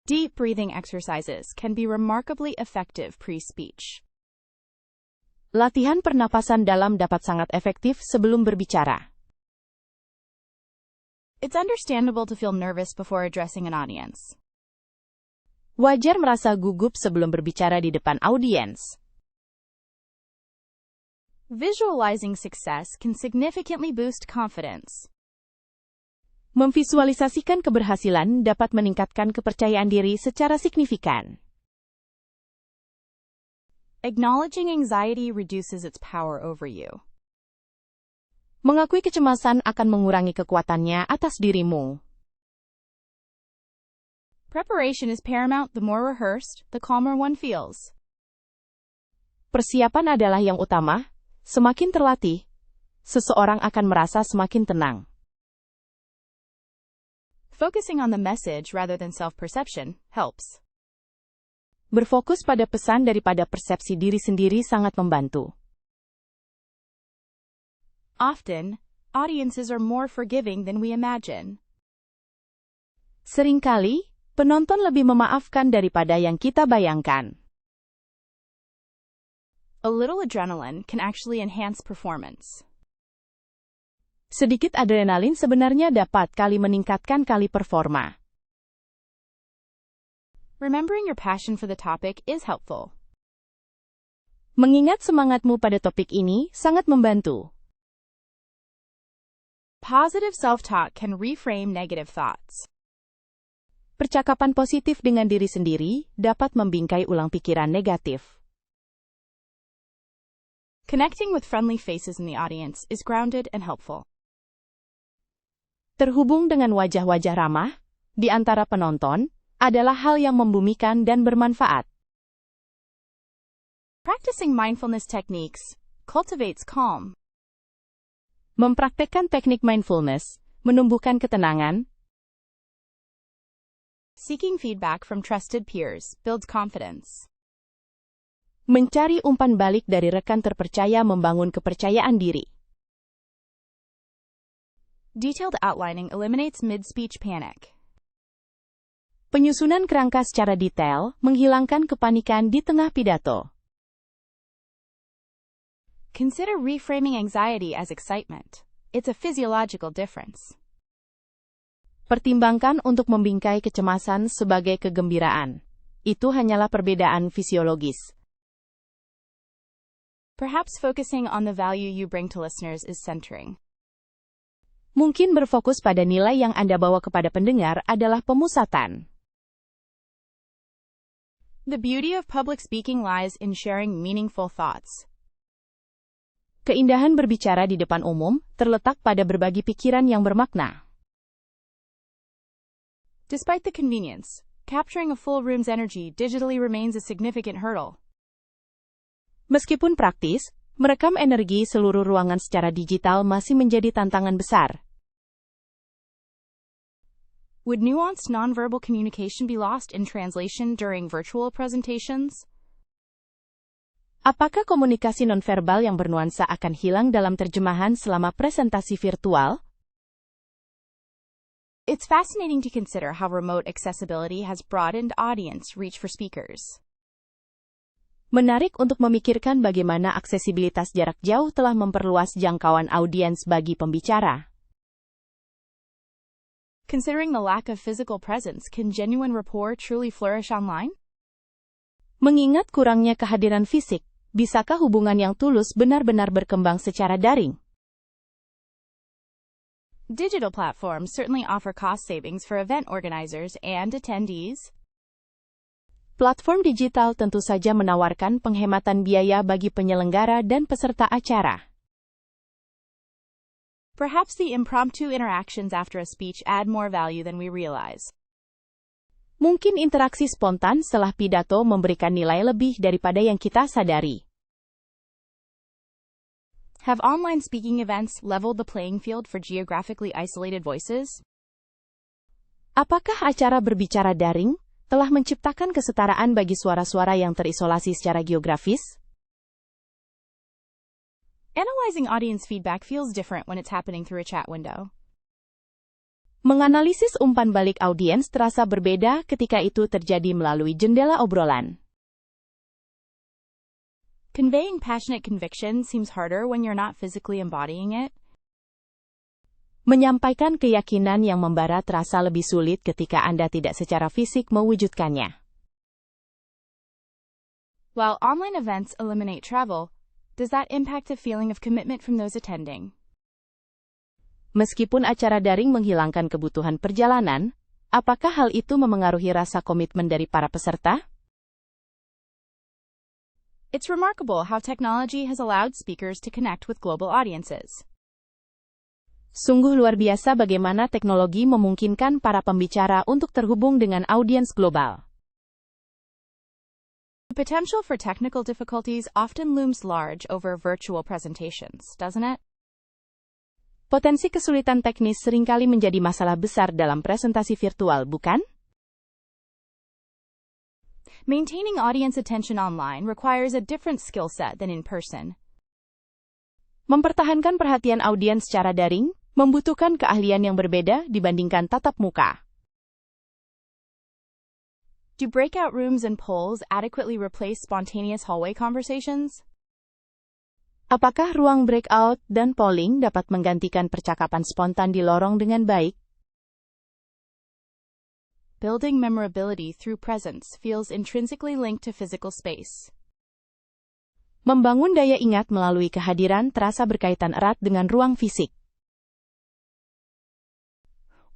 Deep breathing exercises can be remarkably effective pre-speech. Latihan pernapasan dalam dapat sangat efektif sebelum berbicara. It's understandable to feel nervous before addressing an audience. Wajar merasa gugup sebelum berbicara di depan audiens. Visualizing success can significantly boost confidence. Memvisualisasikan keberhasilan dapat meningkatkan kepercayaan diri secara signifikan. Acknowledging anxiety reduces its power over you. Mengakui kecemasan akan mengurangi kekuatannya atas dirimu. Preparation is paramount. The more rehearsed, the calmer one feels. Persiapan adalah yang utama. Semakin terlatih, seseorang akan merasa semakin tenang. Focusing on the message rather than self-perception helps. Berfokus pada pesan daripada persepsi diri sendiri sangat membantu. Often, audiences are more forgiving than we imagine. Seringkali, penonton lebih memaafkan daripada yang kita bayangkan. A little adrenaline can actually enhance performance. Sedikit adrenalin sebenarnya dapat meningkatkan performa. Remembering your passion for the topic is helpful. Mengingat semangatmu pada topik ini sangat membantu. Positive self-talk can reframe negative thoughts. Percakapan positif dengan diri sendiri dapat membingkai ulang pikiran negatif. Connecting with friendly faces in the audience is grounded and helpful. Terhubung dengan wajah-wajah ramah di antara penonton adalah hal yang membumikan dan bermanfaat. Practicing mindfulness techniques cultivates calm. Mempraktekkan teknik mindfulness menumbuhkan ketenangan. Seeking feedback from trusted peers builds confidence. Mencari umpan balik dari rekan terpercaya membangun kepercayaan diri. Detailed outlining eliminates mid-speech panic. Penyusunan kerangka secara detail menghilangkan kepanikan di tengah pidato. Consider reframing anxiety as excitement. It's a physiological difference. Pertimbangkan untuk membingkai kecemasan sebagai kegembiraan. Itu hanyalah perbedaan fisiologis. Perhaps focusing on the value you bring to listeners is centering. Mungkin berfokus pada nilai yang Anda bawa kepada pendengar adalah pemusatan. The beauty of public speaking lies in sharing meaningful thoughts. Keindahan berbicara di depan umum terletak pada berbagi pikiran yang bermakna. Despite the convenience, capturing a full room's energy digitally remains a significant hurdle. Meskipun praktis, merekam energi seluruh ruangan secara digital masih menjadi tantangan besar. Would nuanced nonverbal communication be lost in translation during virtual presentations? Apakah komunikasi nonverbal yang bernuansa akan hilang dalam terjemahan selama presentasi virtual? It's fascinating to consider how remote accessibility has broadened audience reach for speakers. Menarik untuk memikirkan bagaimana aksesibilitas jarak jauh telah memperluas jangkauan audiens bagi pembicara. Considering the lack of physical presence, can genuine rapport truly flourish online? Mengingat kurangnya kehadiran fisik, bisakah hubungan yang tulus benar-benar berkembang secara daring? Digital platforms certainly offer cost savings for event organizers and attendees. Platform digital tentu saja menawarkan penghematan biaya bagi penyelenggara dan peserta acara. Perhaps the impromptu interactions after a speech add more value than we realize. Mungkin interaksi spontan setelah pidato memberikan nilai lebih daripada yang kita sadari. Have online speaking events leveled the playing field for geographically isolated voices? Apakah acara berbicara daring telah menciptakan kesetaraan bagi suara-suara yang terisolasi secara geografis? Analyzing audience feedback feels different when it's happening through a chat window. Menganalisis umpan balik audiens terasa berbeda ketika itu terjadi melalui jendela obrolan. Conveying passionate conviction seems harder when you're not physically embodying it. Menyampaikan keyakinan yang membara terasa lebih sulit ketika Anda tidak secara fisik mewujudkannya. While online events eliminate travel, does that impact the feeling of commitment from those attending? Meskipun acara daring menghilangkan kebutuhan perjalanan, apakah hal itu memengaruhi rasa komitmen dari para peserta? It's remarkable how technology has allowed speakers to connect with global audiences. Sungguh luar biasa bagaimana teknologi memungkinkan para pembicara untuk terhubung dengan audiens global. The potential for technical difficulties often looms large over virtual presentations, doesn't it? Potensi kesulitan teknis seringkali menjadi masalah besar dalam presentasi virtual, bukan? Maintaining audience attention online requires a different skill set than in person. Mempertahankan perhatian audiens secara daring membutuhkan keahlian yang berbeda dibandingkan tatap muka. Do breakout rooms and polls adequately replace spontaneous hallway conversations? Apakah ruang breakout dan polling dapat menggantikan percakapan spontan di lorong dengan baik? Building memorability through presence feels intrinsically linked to physical space. Membangun daya ingat melalui kehadiran terasa berkaitan erat dengan ruang fisik.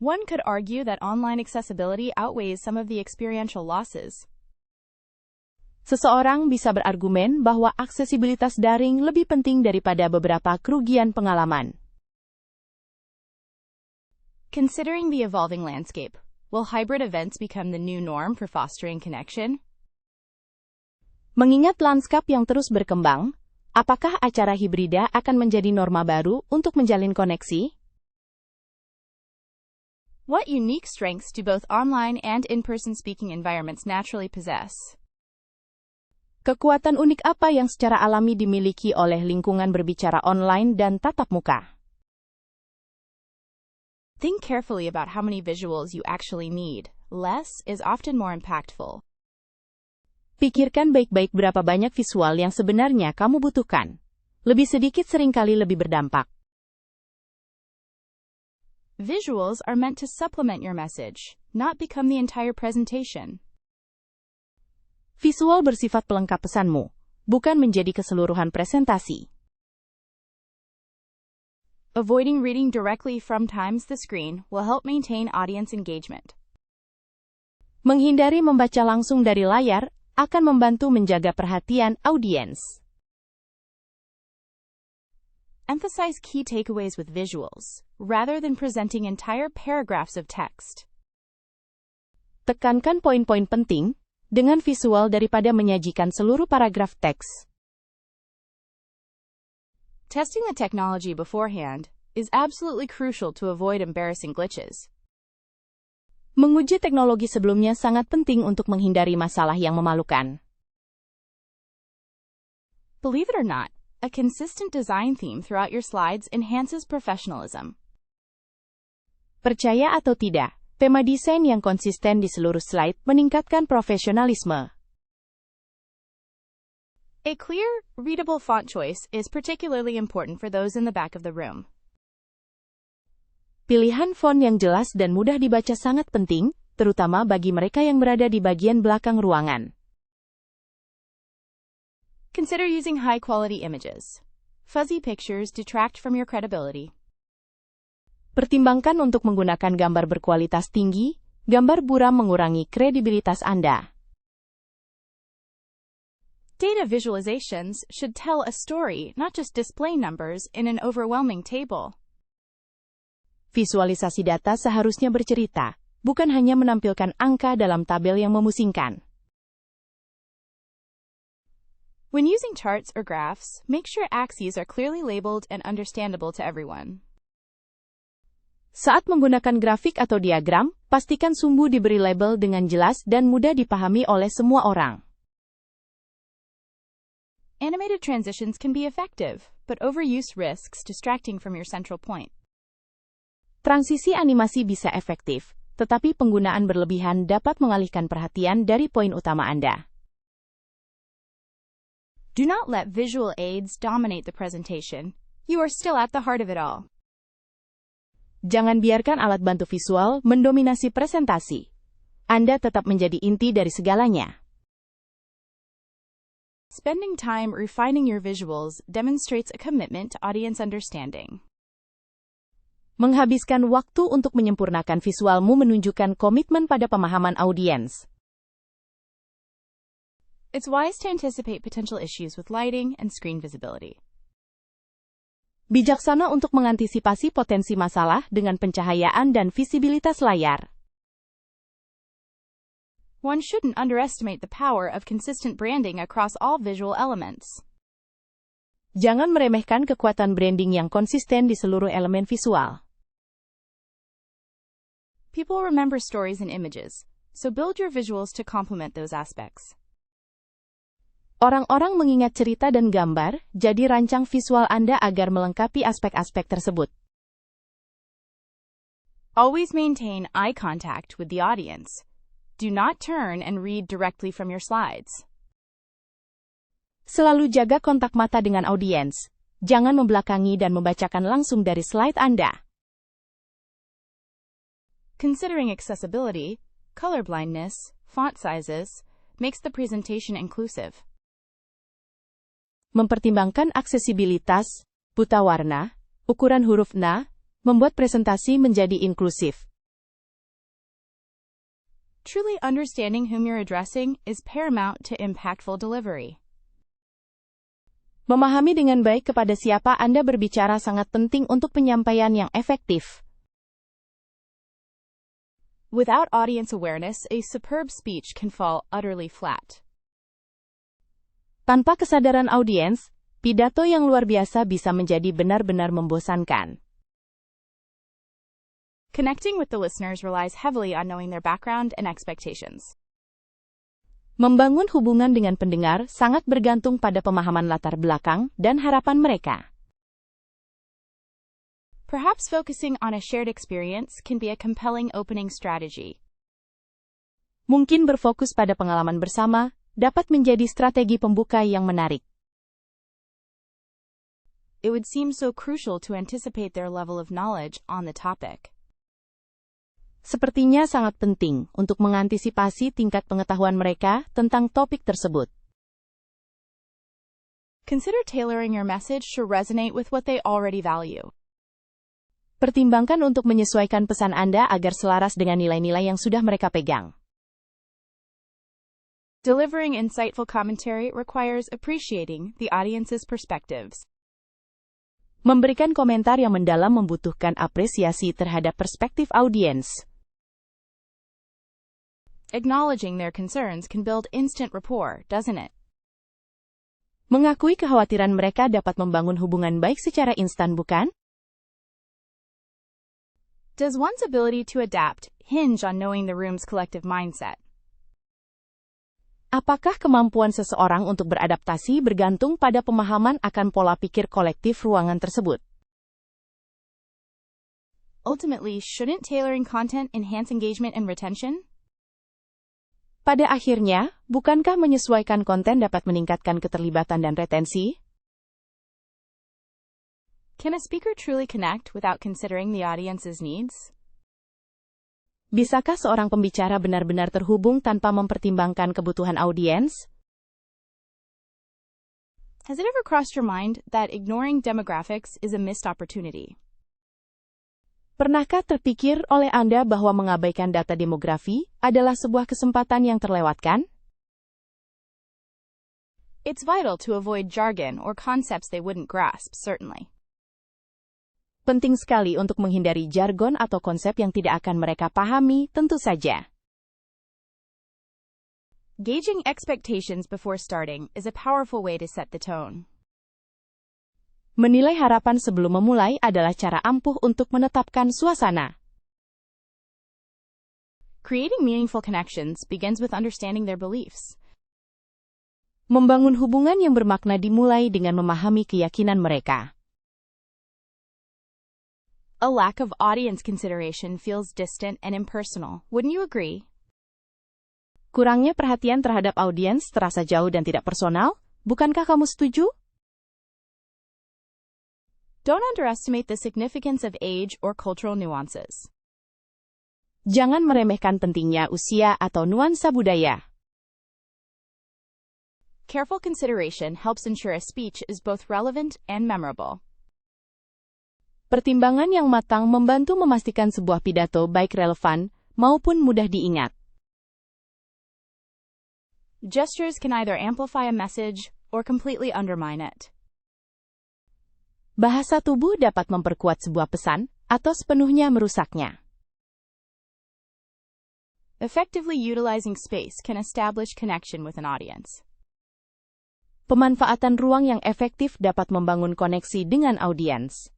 One could argue that online accessibility outweighs some of the experiential losses. Seseorang bisa berargumen bahwa aksesibilitas daring lebih penting daripada beberapa kerugian pengalaman. Considering the evolving landscape, will hybrid events become the new norm for fostering connection? Mengingat lanskap yang terus berkembang, apakah acara hibrida akan menjadi norma baru untuk menjalin koneksi? What unique strengths do both online and in-person speaking environments naturally possess? Kekuatan unik apa yang secara alami dimiliki oleh lingkungan berbicara online dan tatap muka? Think carefully about how many visuals you actually need. Less is often more impactful. Pikirkan baik-baik berapa banyak visual yang sebenarnya kamu butuhkan. Lebih sedikit seringkali lebih berdampak. Visuals are meant to supplement your message, not become the entire presentation. Visual bersifat pelengkap pesanmu, bukan menjadi keseluruhan presentasi. Avoiding reading directly from the screen will help maintain audience engagement. Menghindari membaca langsung dari layar akan membantu menjaga perhatian audiens. Emphasize key takeaways with visuals, rather than presenting entire paragraphs of text. Tekankan poin-poin penting dengan visual daripada menyajikan seluruh paragraf teks. Testing the technology beforehand is absolutely crucial to avoid embarrassing glitches. Menguji teknologi sebelumnya sangat penting untuk menghindari masalah yang memalukan. Believe it or not, a consistent design theme throughout your slides enhances professionalism. Percaya atau tidak, tema desain yang konsisten di seluruh slide meningkatkan profesionalisme. A clear, readable font choice is particularly important for those in the back of the room. Pilihan font yang jelas dan mudah dibaca sangat penting, terutama bagi mereka yang berada di bagian belakang ruangan. Consider using high-quality images. Fuzzy pictures detract from your credibility. Pertimbangkan untuk menggunakan gambar berkualitas tinggi, gambar buram mengurangi kredibilitas Anda. Data visualizations should tell a story, not just display numbers in an overwhelming table. Visualisasi data seharusnya bercerita, bukan hanya menampilkan angka dalam tabel yang memusingkan. When using charts or graphs, make sure axes are clearly labeled and understandable to everyone. Saat menggunakan grafik atau diagram, pastikan sumbu diberi label dengan jelas dan mudah dipahami oleh semua orang. Animated transitions can be effective, but overuse risks distracting from your central point. Transisi animasi bisa efektif, tetapi penggunaan berlebihan dapat mengalihkan perhatian dari poin utama Anda. Do not let visual aids dominate the presentation. You are still at the heart of it all. Jangan biarkan alat bantu visual mendominasi presentasi. Anda tetap menjadi inti dari segalanya. Spending time refining your visuals demonstrates a commitment to audience understanding. Menghabiskan waktu untuk menyempurnakan visualmu menunjukkan komitmen pada pemahaman audiens. It's wise to anticipate potential issues with lighting and screen visibility. Bijaksana untuk mengantisipasi potensi masalah dengan pencahayaan dan visibilitas layar. One shouldn't underestimate the power of consistent branding across all visual elements. Jangan meremehkan kekuatan branding yang konsisten di seluruh elemen visual. People remember stories and images, so build your visuals to complement those aspects. Orang-orang mengingat cerita dan gambar, jadi rancang visual Anda agar melengkapi aspek-aspek tersebut. Always maintain eye contact with the audience. Do not turn and read directly from your slides. Selalu jaga kontak mata dengan audiens. Jangan membelakangi dan membacakan langsung dari slide Anda. Considering accessibility, colorblindness, font sizes, makes the presentation inclusive. Mempertimbangkan aksesibilitas, buta warna, ukuran huruf N, membuat presentasi menjadi inklusif. Truly understanding whom you're addressing is paramount to impactful delivery. Memahami dengan baik kepada siapa Anda berbicara sangat penting untuk penyampaian yang efektif. Without audience awareness, a superb speech can fall utterly flat. Tanpa kesadaran audiens, pidato yang luar biasa bisa menjadi benar-benar membosankan. Connecting with the listeners relies heavily on knowing their background and expectations. Membangun hubungan dengan pendengar sangat bergantung pada pemahaman latar belakang dan harapan mereka. Perhaps focusing on a shared experience can be a compelling opening strategy. Mungkin berfokus pada pengalaman bersama dapat menjadi strategi pembuka yang menarik. It would seem so crucial to anticipate their level of knowledge on the topic. Sepertinya sangat penting untuk mengantisipasi tingkat pengetahuan mereka tentang topik tersebut. Consider tailoring your message to resonate with what they already value. Pertimbangkan untuk menyesuaikan pesan Anda agar selaras dengan nilai-nilai yang sudah mereka pegang. Delivering insightful commentary requires appreciating the audience's perspectives. Memberikan komentar yang mendalam membutuhkan apresiasi terhadap perspektif audiens. Acknowledging their concerns can build instant rapport, doesn't it? Mengakui kekhawatiran mereka dapat membangun hubungan baik secara instan, bukan? Does one's ability to adapt hinge on knowing the room's collective mindset? Apakah kemampuan seseorang untuk beradaptasi bergantung pada pemahaman akan pola pikir kolektif ruangan tersebut? Ultimately, shouldn't tailoring content enhance engagement and retention? Pada akhirnya, bukankah menyesuaikan konten dapat meningkatkan keterlibatan dan retensi? Can a speaker truly connect without considering the audience's needs? Bisakah seorang pembicara benar-benar terhubung tanpa mempertimbangkan kebutuhan audiens? Has it ever crossed your mind that ignoring demographics is a missed opportunity? Pernahkah terpikir oleh Anda bahwa mengabaikan data demografi adalah sebuah kesempatan yang terlewatkan? It's vital to avoid jargon or concepts they wouldn't grasp, certainly. Penting sekali untuk menghindari jargon atau konsep yang tidak akan mereka pahami, tentu saja. Gauging expectations before starting is a powerful way to set the tone. Menilai harapan sebelum memulai adalah cara ampuh untuk menetapkan suasana. Creating meaningful connections begins with understanding their beliefs. Membangun hubungan yang bermakna dimulai dengan memahami keyakinan mereka. A lack of audience consideration feels distant and impersonal. Wouldn't you agree? Kurangnya perhatian terhadap audiens terasa jauh dan tidak personal. Bukankah kamu setuju? Don't underestimate the significance of age or cultural nuances. Jangan meremehkan pentingnya usia atau nuansa budaya. Careful consideration helps ensure a speech is both relevant and memorable. Pertimbangan yang matang membantu memastikan sebuah pidato baik relevan maupun mudah diingat. Gestures can either amplify a message or completely undermine it. Bahasa tubuh dapat memperkuat sebuah pesan atau sepenuhnya merusaknya. Effectively utilizing space can establish connection with an audience. Pemanfaatan ruang yang efektif dapat membangun koneksi dengan audiens.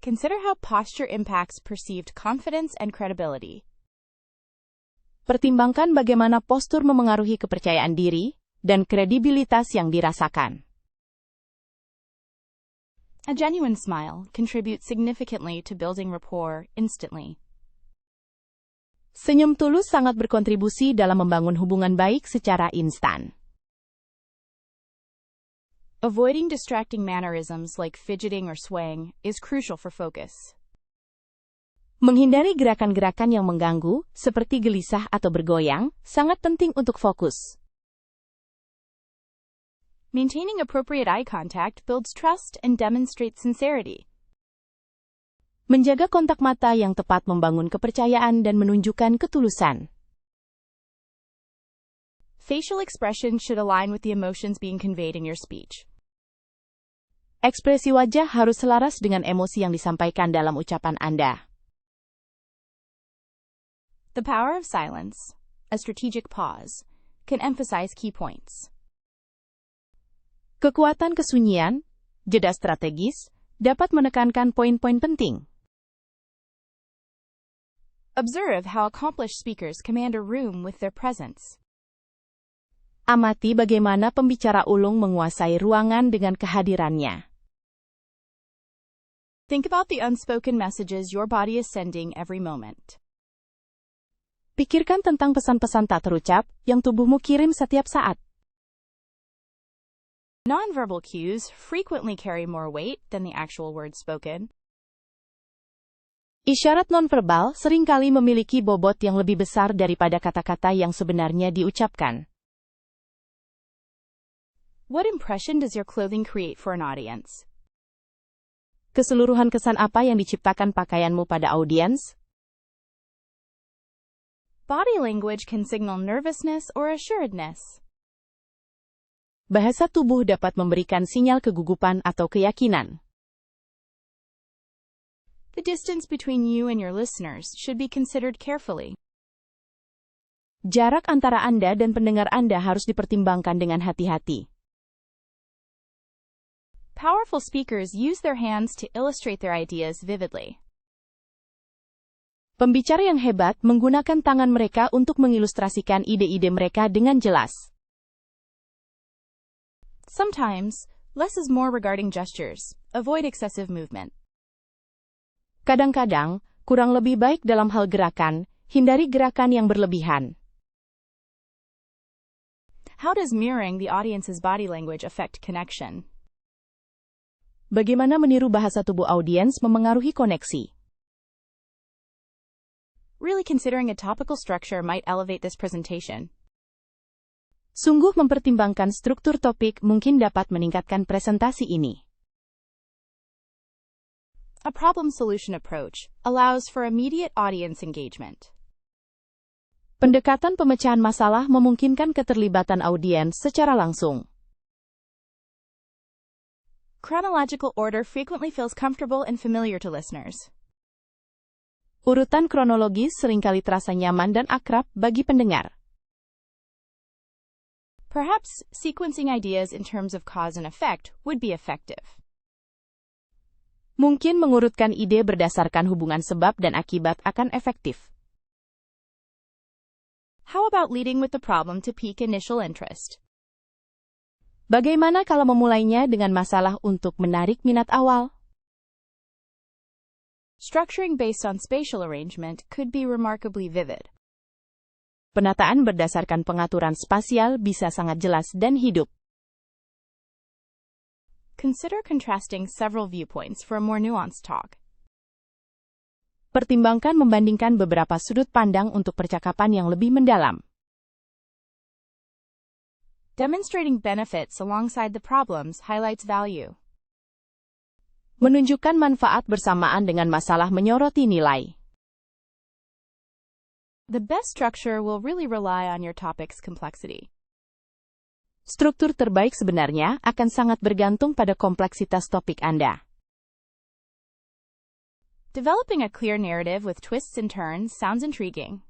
Consider how posture impacts perceived confidence and credibility. Pertimbangkan bagaimana postur memengaruhi kepercayaan diri dan kredibilitas yang dirasakan. A genuine smile contributes significantly to building rapport instantly. Senyum tulus sangat berkontribusi dalam membangun hubungan baik secara instan. Avoiding distracting mannerisms like fidgeting or swaying is crucial for focus. Menghindari gerakan-gerakan yang mengganggu, seperti gelisah atau bergoyang, sangat penting untuk fokus. Maintaining appropriate eye contact builds trust and demonstrates sincerity. Menjaga kontak mata yang tepat membangun kepercayaan dan menunjukkan ketulusan. Facial expression should align with the emotions being conveyed in your speech. Ekspresi wajah harus selaras dengan emosi yang disampaikan dalam ucapan Anda. The power of silence, a strategic pause, can emphasize key points. Kekuatan kesunyian, jeda strategis, dapat menekankan poin-poin penting. Observe how accomplished speakers command a room with their presence. Amati bagaimana pembicara ulung menguasai ruangan dengan kehadirannya. Think about the unspoken messages your body is sending every moment. Pikirkan tentang pesan-pesan tak terucap yang tubuhmu kirim setiap saat. Nonverbal cues frequently carry more weight than the actual words spoken. Isyarat nonverbal seringkali memiliki bobot yang lebih besar daripada kata-kata yang sebenarnya diucapkan. What impression does your clothing create for an audience? Keseluruhan kesan apa yang diciptakan pakaianmu pada audiens? Body language can signal nervousness or assuredness. Bahasa tubuh dapat memberikan sinyal kegugupan atau keyakinan. The distance between you and your listeners should be considered carefully. Jarak antara Anda dan pendengar Anda harus dipertimbangkan dengan hati-hati. Powerful speakers use their hands to illustrate their ideas vividly. Pembicara yang hebat menggunakan tangan mereka untuk mengilustrasikan ide-ide mereka dengan jelas. Sometimes, less is more regarding gestures. Avoid excessive movement. Kadang-kadang, kurang lebih baik dalam hal gerakan, hindari gerakan yang berlebihan. How does mirroring the audience's body language affect connection? Bagaimana meniru bahasa tubuh audiens memengaruhi koneksi? Really considering a topical structure might elevate this presentation. Sungguh mempertimbangkan struktur topik mungkin dapat meningkatkan presentasi ini. A problem-solution approach allows for immediate audience engagement. Pendekatan pemecahan masalah memungkinkan keterlibatan audiens secara langsung. Chronological order frequently feels comfortable and familiar to listeners. Urutan kronologis seringkali terasa nyaman dan akrab bagi pendengar. Perhaps sequencing ideas in terms of cause and effect would be effective. Mungkin mengurutkan ide berdasarkan hubungan sebab dan akibat akan efektif. How about leading with the problem to pique initial interest? Bagaimana kalau memulainya dengan masalah untuk menarik minat awal? Structuring based on spatial arrangement could be remarkably vivid. Penataan berdasarkan pengaturan spasial bisa sangat jelas dan hidup. Consider contrasting several viewpoints for a more nuanced talk. Pertimbangkan membandingkan beberapa sudut pandang untuk percakapan yang lebih mendalam. Demonstrating benefits alongside the problems highlights value. Menunjukkan manfaat bersamaan dengan masalah menyoroti nilai. The best structure will really rely on your topic's complexity. Struktur terbaik sebenarnya akan sangat bergantung pada kompleksitas topik Anda. Developing a clear narrative with twists and turns sounds intriguing.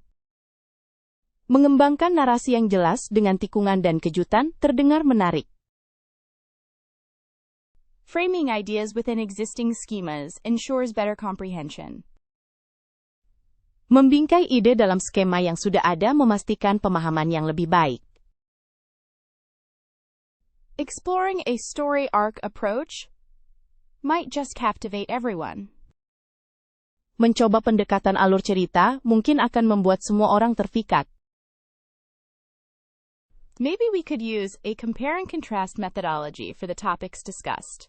Mengembangkan narasi yang jelas dengan tikungan dan kejutan terdengar menarik. Framing ideas within existing schemas ensures better comprehension. Membingkai ide dalam skema yang sudah ada memastikan pemahaman yang lebih baik. Exploring a story arc approach might just captivate everyone. Mencoba pendekatan alur cerita mungkin akan membuat semua orang terpikat. Maybe we could use a compare and contrast methodology for the topics discussed.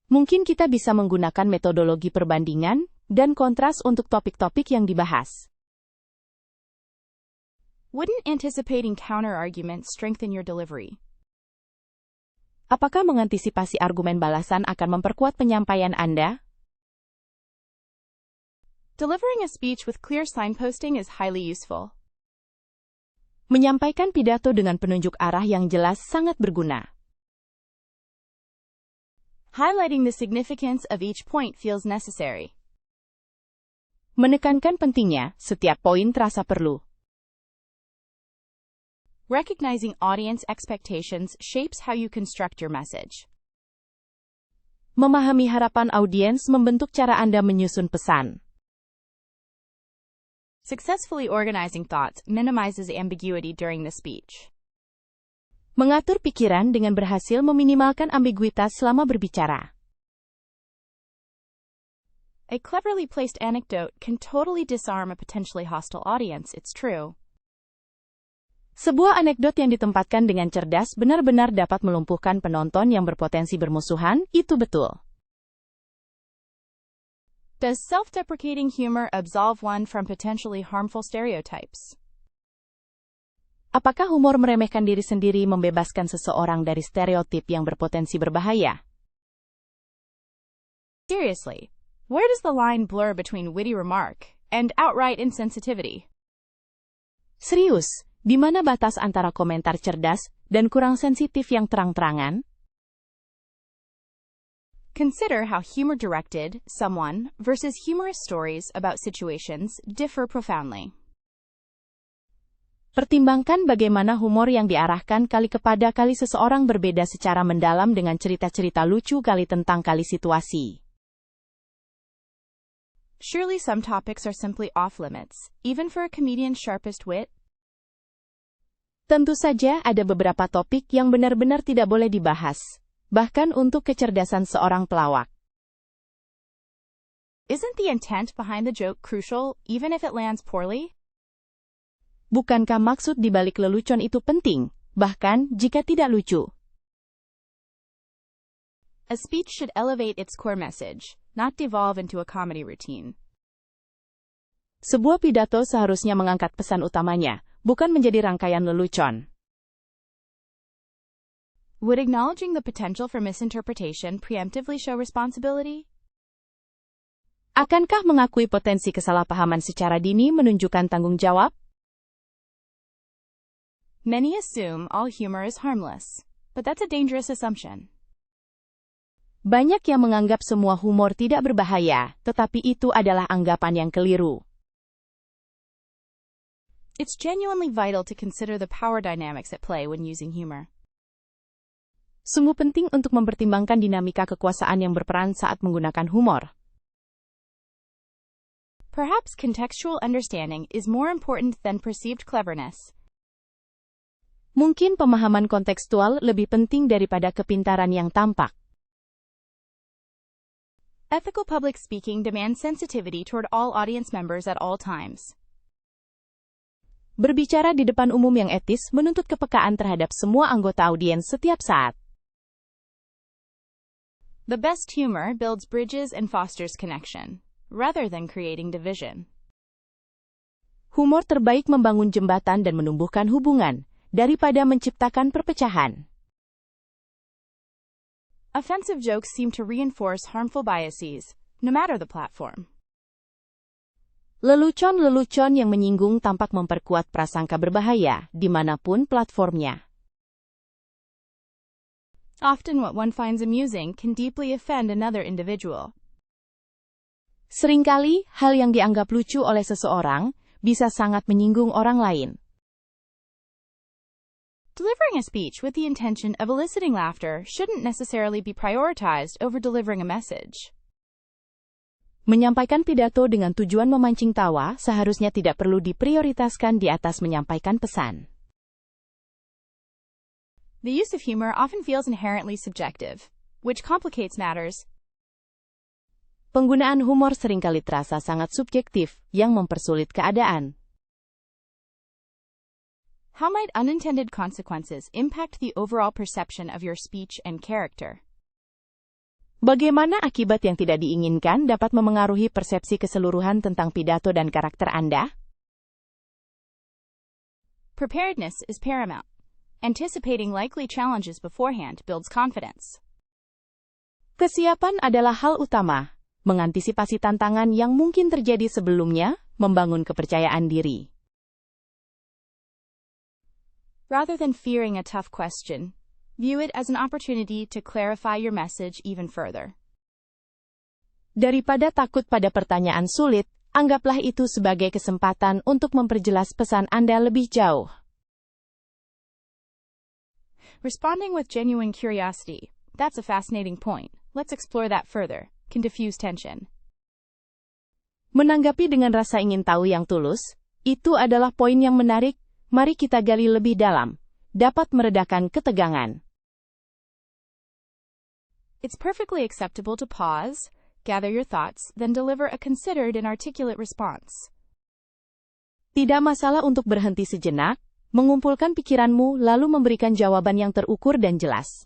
Mungkin kita bisa menggunakan metodologi perbandingan dan kontras untuk topik-topik yang dibahas. Wouldn't anticipating counter-arguments strengthen your delivery? Apakah mengantisipasi argumen balasan akan memperkuat penyampaian Anda? Delivering a speech with clear signposting is highly useful. Menyampaikan pidato dengan penunjuk arah yang jelas sangat berguna. Highlighting the significance of each point feels necessary. Menekankan pentingnya, setiap poin terasa perlu. Recognizing audience expectations shapes how you construct your message. Memahami harapan audiens membentuk cara Anda menyusun pesan. Successfully organizing thoughts minimizes ambiguity during the speech. Mengatur pikiran dengan berhasil meminimalkan ambiguitas selama berbicara. A cleverly placed anecdote can totally disarm a potentially hostile audience, it's true. Sebuah anekdot yang ditempatkan dengan cerdas benar-benar dapat melumpuhkan penonton yang berpotensi bermusuhan, itu betul. Does self-deprecating humor absolve one from potentially harmful stereotypes? Apakah humor meremehkan diri sendiri membebaskan seseorang dari stereotip yang berpotensi berbahaya? Seriously, where does the line blur between witty remark and outright insensitivity? Serius, di mana batas antara komentar cerdas dan kurang sensitif yang terang-terangan? Consider how humor-directed, someone, versus humorous stories about situations differ profoundly. Pertimbangkan bagaimana humor yang diarahkan kali kepada kali seseorang berbeda secara mendalam dengan cerita-cerita lucu kali tentang kali situasi. Surely some topics are simply off-limits, even for a comedian's sharpest wit? Tentu saja ada beberapa topik yang benar-benar tidak boleh dibahas. Bahkan untuk kecerdasan seorang pelawak. Isn't the intent behind the joke crucial, even if it lands poorly? Bukankah maksud di balik lelucon itu penting, bahkan jika tidak lucu? A speech should elevate its core message, not devolve into a comedy routine. Sebuah pidato seharusnya mengangkat pesan utamanya, bukan menjadi rangkaian lelucon. Would acknowledging the potential for misinterpretation preemptively show responsibility? Akankah mengakui potensi kesalahpahaman secara dini menunjukkan tanggung jawab? Many assume all humor is harmless, but that's a dangerous assumption. Banyak yang menganggap semua humor tidak berbahaya, tetapi itu adalah anggapan yang keliru. It's genuinely vital to consider the power dynamics at play when using humor. Sungguh penting untuk mempertimbangkan dinamika kekuasaan yang berperan saat menggunakan humor. Perhaps contextual understanding is more important than perceived cleverness. Mungkin pemahaman kontekstual lebih penting daripada kepintaran yang tampak. Ethical public speaking demands sensitivity toward all audience members at all times. Berbicara di depan umum yang etis menuntut kepekaan terhadap semua anggota audiens setiap saat. The best humor builds bridges and fosters connection, rather than creating division. Humor terbaik membangun jembatan dan menumbuhkan hubungan, daripada menciptakan perpecahan. Offensive jokes seem to reinforce harmful biases, no matter the platform. Lelucon-lelucon yang menyinggung tampak memperkuat prasangka berbahaya, dimanapun platformnya. Often what one finds amusing can deeply offend another individual. Seringkali, hal yang dianggap lucu oleh seseorang bisa sangat menyinggung orang lain. Delivering a speech with the intention of eliciting laughter shouldn't necessarily be prioritized over delivering a message. Menyampaikan pidato dengan tujuan memancing tawa seharusnya tidak perlu diprioritaskan di atas menyampaikan pesan. The use of humor often feels inherently subjective, which complicates matters. Penggunaan humor seringkali terasa sangat subjektif, yang mempersulit keadaan. How might unintended consequences impact the overall perception of your speech and character? Bagaimana akibat yang tidak diinginkan dapat memengaruhi persepsi keseluruhan tentang pidato dan karakter Anda? Preparedness is paramount. Anticipating likely challenges beforehand builds confidence. Kesiapan adalah hal utama. Mengantisipasi tantangan yang mungkin terjadi sebelumnya, membangun kepercayaan diri. Rather than fearing a tough question, view it as an opportunity to clarify your message even further. Daripada takut pada pertanyaan sulit, anggaplah itu sebagai kesempatan untuk memperjelas pesan Anda lebih jauh. Responding with genuine curiosity, that's a fascinating point. Let's explore that further, can diffuse tension. Menanggapi dengan rasa ingin tahu yang tulus, itu adalah poin yang menarik, mari kita gali lebih dalam. Dapat meredakan ketegangan. It's perfectly acceptable to pause, gather your thoughts, then deliver a considered and articulate response. Tidak masalah untuk berhenti sejenak, mengumpulkan pikiranmu lalu memberikan jawaban yang terukur dan jelas.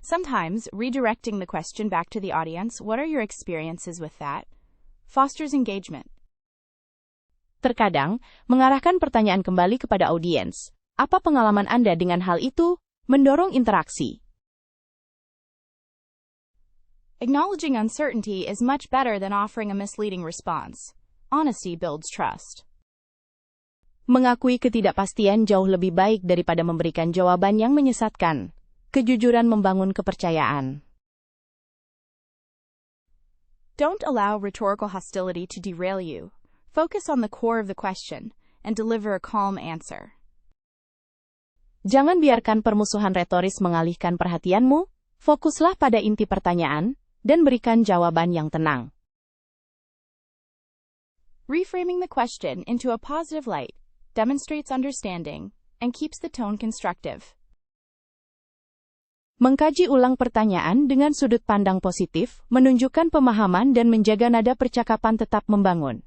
Sometimes, redirecting the question back to the audience, what are your experiences with that, fosters engagement. Terkadang, mengarahkan pertanyaan kembali kepada audiens, apa pengalaman Anda dengan hal itu, mendorong interaksi. Acknowledging uncertainty is much better than offering a misleading response. Honesty builds trust. Mengakui ketidakpastian jauh lebih baik daripada memberikan jawaban yang menyesatkan. Kejujuran membangun kepercayaan. Don't allow rhetorical hostility to derail you. Focus on the core of the question and deliver a calm answer. Jangan biarkan permusuhan retoris mengalihkan perhatianmu. Fokuslah pada inti pertanyaan dan berikan jawaban yang tenang. Reframing the question into a positive light demonstrates understanding and keeps the tone constructive. Mengkaji ulang pertanyaan dengan sudut pandang positif, menunjukkan pemahaman dan menjaga nada percakapan tetap membangun.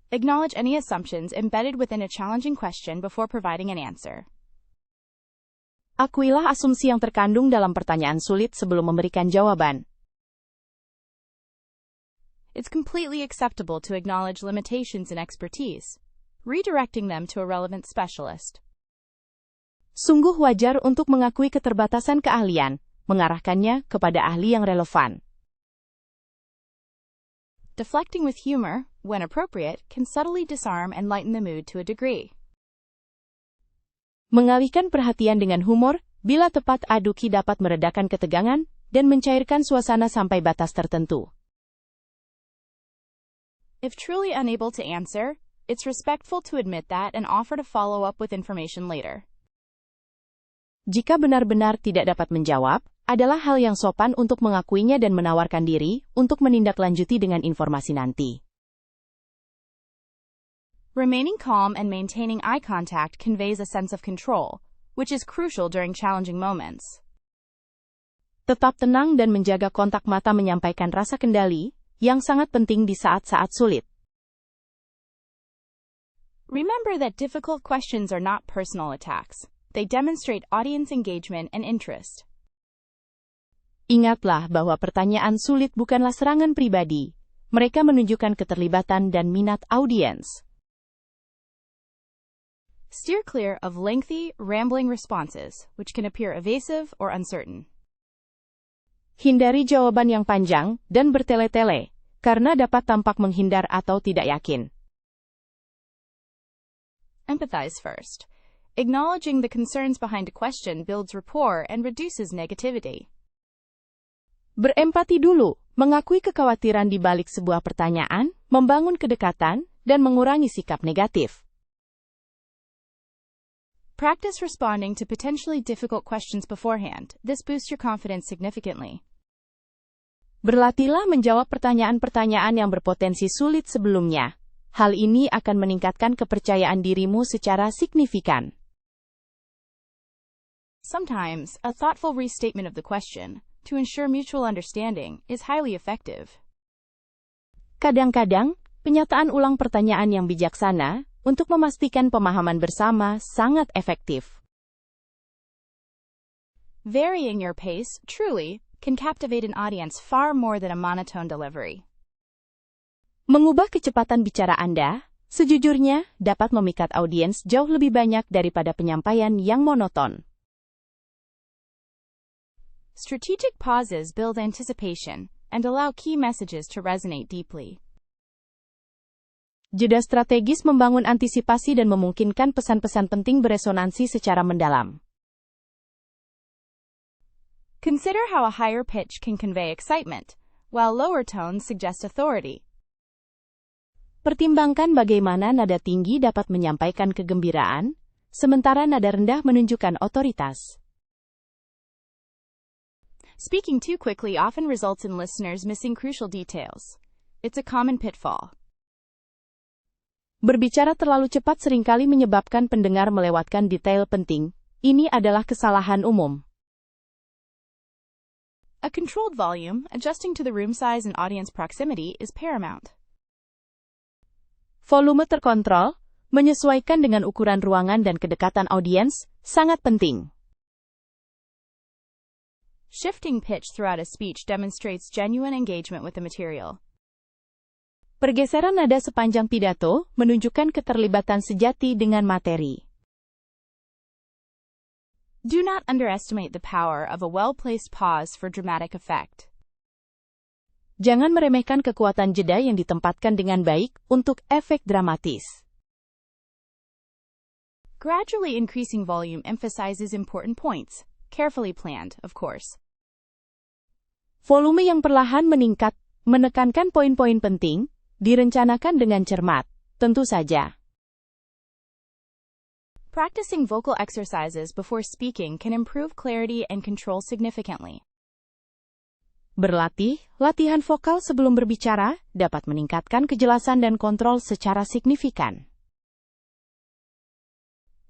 Acknowledge any assumptions embedded within a challenging question before providing an answer. Akuilah asumsi yang terkandung dalam pertanyaan sulit sebelum memberikan jawaban. It's completely acceptable to acknowledge limitations in expertise, redirecting them to a relevant specialist. Sungguh wajar untuk mengakui keterbatasan keahlian, mengarahkannya kepada ahli yang relevan. Deflecting with humor, when appropriate, can subtly disarm and lighten the mood to a degree. Mengalihkan perhatian dengan humor, bila tepat aduki dapat meredakan ketegangan dan mencairkan suasana sampai batas tertentu. If truly unable to answer, it's respectful to admit that and offer to follow up with information later. Jika benar-benar tidak dapat menjawab, adalah hal yang sopan untuk mengakuinya dan menawarkan diri untuk menindaklanjuti dengan informasi nanti. Remaining calm and maintaining eye contact conveys a sense of control, which is crucial during challenging moments. Tetap tenang dan menjaga kontak mata menyampaikan rasa kendali, yang sangat penting di saat-saat sulit. Remember that difficult questions are not personal attacks. They demonstrate audience engagement and interest. Ingatlah bahwa pertanyaan sulit bukanlah serangan pribadi. Mereka menunjukkan keterlibatan dan minat audiens. Steer clear of lengthy, rambling responses, which can appear evasive or uncertain. Hindari jawaban yang panjang dan bertele-tele, karena dapat tampak menghindar atau tidak yakin. Empathize first. Acknowledging the concerns behind a question builds rapport and reduces negativity. Berempati dulu, mengakui kekhawatiran di balik sebuah pertanyaan, membangun kedekatan, dan mengurangi sikap negatif. Practice responding to potentially difficult questions beforehand. This boosts your confidence significantly. Berlatihlah menjawab pertanyaan-pertanyaan yang berpotensi sulit sebelumnya. Hal ini akan meningkatkan kepercayaan dirimu secara signifikan. Sometimes, a thoughtful restatement of the question, to ensure mutual understanding, is highly effective. Kadang-kadang, penyataan ulang pertanyaan yang bijaksana untuk memastikan pemahaman bersama sangat efektif. Varying your pace, truly, can captivate an audience far more than a monotone delivery. Mengubah kecepatan bicara Anda, sejujurnya, dapat memikat audiens jauh lebih banyak daripada penyampaian yang monoton. Strategic pauses build anticipation and allow key messages to resonate deeply. Jeda strategis membangun antisipasi dan memungkinkan pesan-pesan penting beresonansi secara mendalam. Consider how a higher pitch can convey excitement, while lower tones suggest authority. Pertimbangkan bagaimana nada tinggi dapat menyampaikan kegembiraan, sementara nada rendah menunjukkan otoritas. Speaking too quickly often results in listeners missing crucial details. It's a common pitfall. Berbicara terlalu cepat seringkali menyebabkan pendengar melewatkan detail penting. Ini adalah kesalahan umum. A controlled volume, adjusting to the room size and audience proximity, is paramount. Volume terkontrol, menyesuaikan dengan ukuran ruangan dan kedekatan audiens, sangat penting. Shifting pitch throughout a speech demonstrates genuine engagement with the material. Pergeseran nada sepanjang pidato menunjukkan keterlibatan sejati dengan materi. Do not underestimate the power of a well-placed pause for dramatic effect. Jangan meremehkan kekuatan jeda yang ditempatkan dengan baik untuk efek dramatis. Gradually increasing volume emphasizes important points, carefully planned, of course. Volume yang perlahan meningkat, menekankan poin-poin penting, direncanakan dengan cermat, tentu saja. Practicing vocal exercises before speaking can improve clarity and control significantly. Berlatih, latihan vokal sebelum berbicara dapat meningkatkan kejelasan dan kontrol secara signifikan.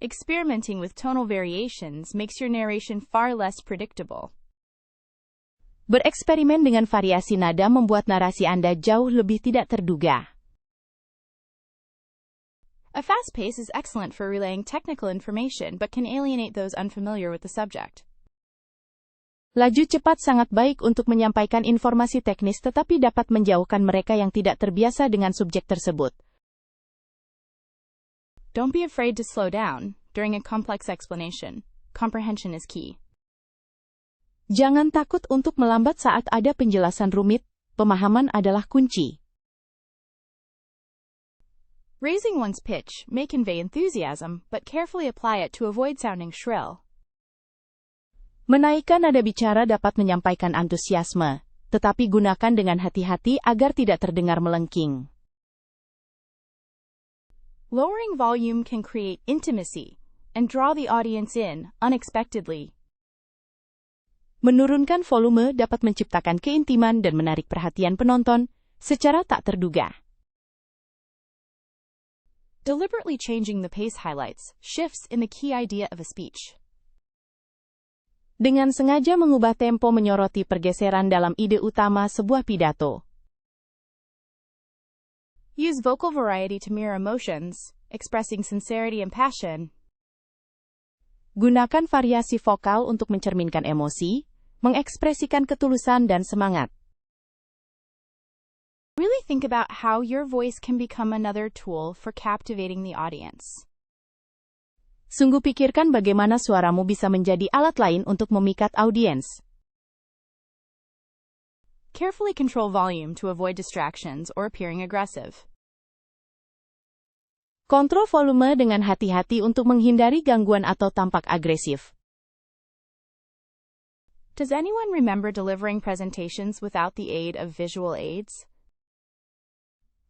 Experimenting with tonal variations makes your narration far less predictable. Bereksperimen dengan variasi nada membuat narasi Anda jauh lebih tidak terduga. A fast pace is excellent for relaying technical information but can alienate those unfamiliar with the subject. Laju cepat sangat baik untuk menyampaikan informasi teknis tetapi dapat menjauhkan mereka yang tidak terbiasa dengan subjek tersebut. Don't be afraid to slow down during a complex explanation. Comprehension is key. Jangan takut untuk melambat saat ada penjelasan rumit, pemahaman adalah kunci. Raising one's pitch may convey enthusiasm, but carefully apply it to avoid sounding shrill. Menaikkan nada bicara dapat menyampaikan antusiasme, tetapi gunakan dengan hati-hati agar tidak terdengar melengking. Lowering volume can create intimacy and draw the audience in unexpectedly. Menurunkan volume dapat menciptakan keintiman dan menarik perhatian penonton secara tak terduga. Deliberately changing the pace highlights shifts in the key idea of a speech. Dengan sengaja mengubah tempo menyoroti pergeseran dalam ide utama sebuah pidato. Use vocal variety to mirror emotions, expressing sincerity and passion. Gunakan variasi vokal untuk mencerminkan emosi, mengekspresikan ketulusan dan semangat. Really think about how your voice can become another tool for captivating the audience. Sungguh pikirkan bagaimana suaramu bisa menjadi alat lain untuk memikat audiens. Carefully control volume to avoid distractions or appearing aggressive. Kontrol volume dengan hati-hati untuk menghindari gangguan atau tampak agresif. Does anyone remember delivering presentations without the aid of visual aids?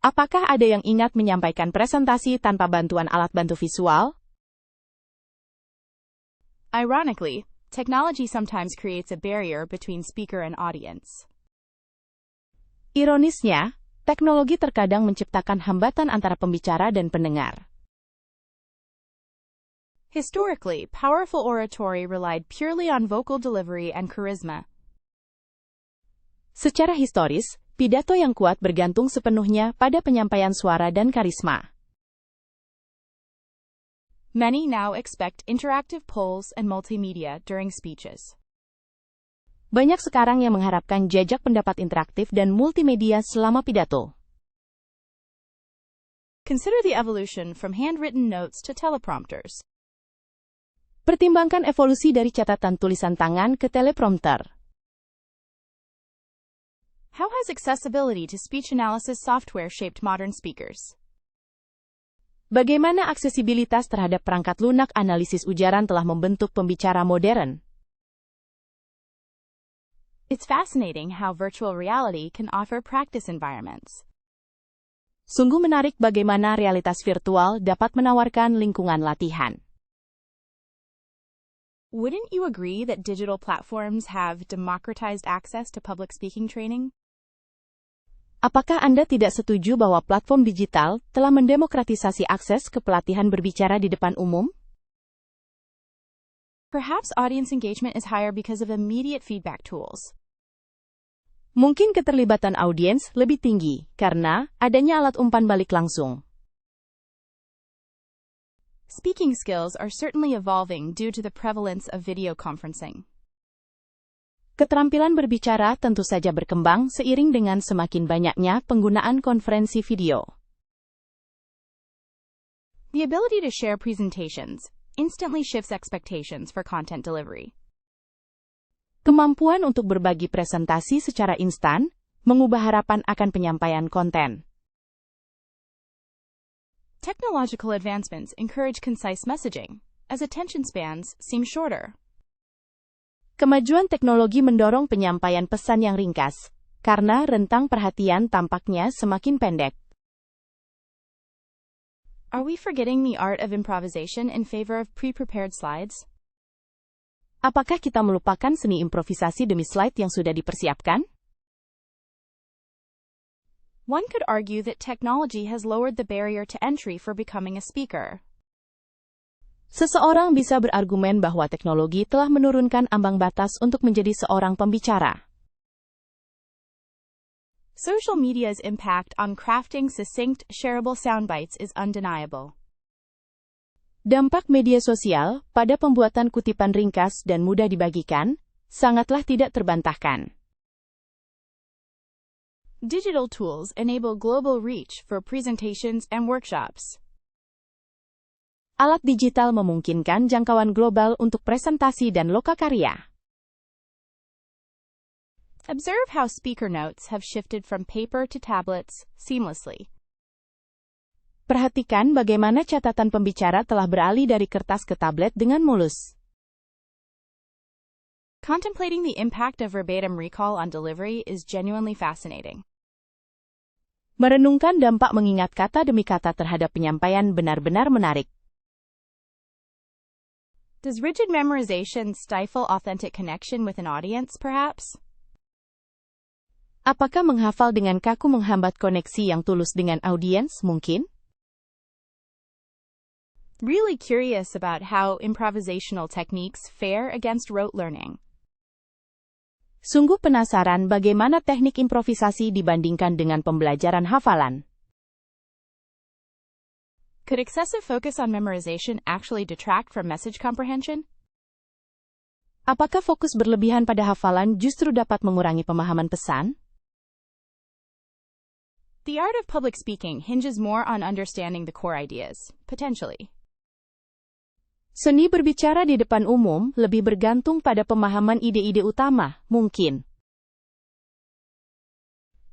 Apakah ada yang ingat menyampaikan presentasi tanpa bantuan alat bantu visual? Ironically, technology sometimes creates a barrier between speaker and audience. Ironisnya, teknologi terkadang menciptakan hambatan antara pembicara dan pendengar. Historically, powerful oratory relied purely on vocal delivery and charisma. Secara historis, pidato yang kuat bergantung sepenuhnya pada penyampaian suara dan karisma. Many now expect interactive polls and multimedia during speeches. Banyak sekarang yang mengharapkan jajak pendapat interaktif dan multimedia selama pidato. Consider the evolution from handwritten notes to teleprompters. Pertimbangkan evolusi dari catatan tulisan tangan ke teleprompter. How has accessibility to speech analysis software shaped modern speakers? Bagaimana aksesibilitas terhadap perangkat lunak analisis ujaran telah membentuk pembicara modern? It's fascinating how virtual reality can offer practice environments. Sungguh menarik bagaimana realitas virtual dapat menawarkan lingkungan latihan. Wouldn't you agree that digital platforms have democratized access to public speaking training? Apakah Anda tidak setuju bahwa platform digital telah mendemokratisasi akses ke pelatihan berbicara di depan umum? Perhaps audience engagement is higher because of immediate feedback tools. Mungkin keterlibatan audiens lebih tinggi karena adanya alat umpan balik langsung. Speaking skills are certainly evolving due to the prevalence of video conferencing. Keterampilan berbicara tentu saja berkembang seiring dengan semakin banyaknya penggunaan konferensi video. The ability to share presentations instantly shifts expectations for content delivery. Kemampuan untuk berbagi presentasi secara instan mengubah harapan akan penyampaian konten. Technological advancements encourage concise messaging, as attention spans seem shorter. Kemajuan teknologi mendorong penyampaian pesan yang ringkas, karena rentang perhatian tampaknya semakin pendek. Are we forgetting the art of improvisation in favor of pre-prepared slides? Apakah kita melupakan seni improvisasi demi slide yang sudah dipersiapkan? One could argue that technology has lowered the barrier to entry for becoming a speaker. Seseorang bisa berargumen bahwa teknologi telah menurunkan ambang batas untuk menjadi seorang pembicara. Social media's impact on crafting succinct, shareable soundbites is undeniable. Dampak media sosial pada pembuatan kutipan ringkas dan mudah dibagikan sangatlah tidak terbantahkan. Digital tools enable global reach for presentations and workshops. Alat digital memungkinkan jangkauan global untuk presentasi dan lokakarya. Observe how speaker notes have shifted from paper to tablets seamlessly. Perhatikan bagaimana catatan pembicara telah beralih dari kertas ke tablet dengan mulus. Contemplating the impact of verbatim recall on delivery is genuinely fascinating. Merenungkan dampak mengingat kata demi kata terhadap penyampaian benar-benar menarik. Does rigid memorization stifle authentic connection with an audience, perhaps? Apakah menghafal dengan kaku menghambat koneksi yang tulus dengan audiens mungkin? Really curious about how improvisational techniques fare against rote learning. Sungguh penasaran bagaimana teknik improvisasi dibandingkan dengan pembelajaran hafalan. Could excessive focus on memorization actually detract from message comprehension? Apakah fokus berlebihan pada hafalan justru dapat mengurangi pemahaman pesan? The art of public speaking hinges more on understanding the core ideas, potentially. Seni berbicara di depan umum lebih bergantung pada pemahaman ide-ide utama, mungkin.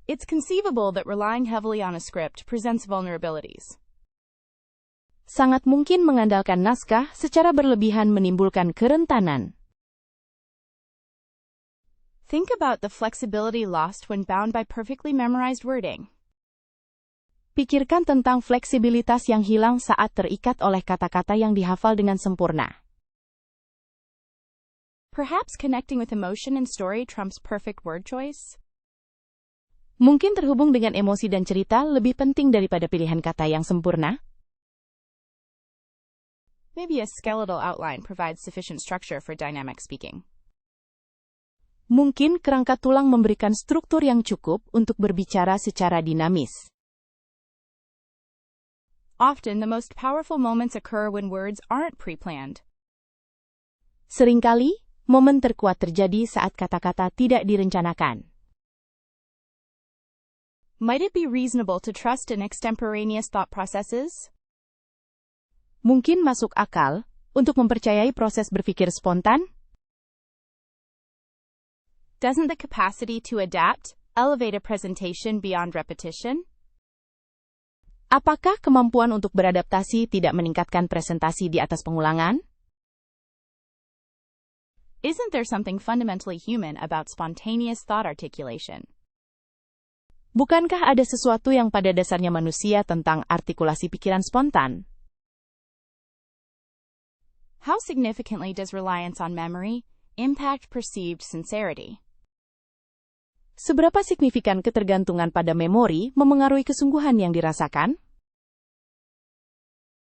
It's conceivable that relying heavily on a script presents vulnerabilities. Sangat mungkin mengandalkan naskah secara berlebihan menimbulkan kerentanan. Think about the flexibility lost when bound by perfectly memorized wording. Pikirkan tentang fleksibilitas yang hilang saat terikat oleh kata-kata yang dihafal dengan sempurna. Perhaps connecting with emotion and story trumps perfect word choice? Mungkin terhubung dengan emosi dan cerita lebih penting daripada pilihan kata yang sempurna? Maybe a skeletal outline provides sufficient structure for dynamic speaking. Mungkin kerangka tulang memberikan struktur yang cukup untuk berbicara secara dinamis. Often, the most powerful moments occur when words aren't pre-planned. Seringkali, momen terkuat terjadi saat kata-kata tidak direncanakan. Might it be reasonable to trust in extemporaneous thought processes? Mungkin masuk akal untuk mempercayai proses berpikir spontan? Doesn't the capacity to adapt elevate a presentation beyond repetition? Apakah kemampuan untuk beradaptasi tidak meningkatkan presentasi di atas pengulangan? Isn't there something fundamentally human about spontaneous thought articulation? Bukankah ada sesuatu yang pada dasarnya manusia tentang artikulasi pikiran spontan? How significantly does reliance on memory impact perceived sincerity? Seberapa signifikan ketergantungan pada memori memengaruhi kesungguhan yang dirasakan?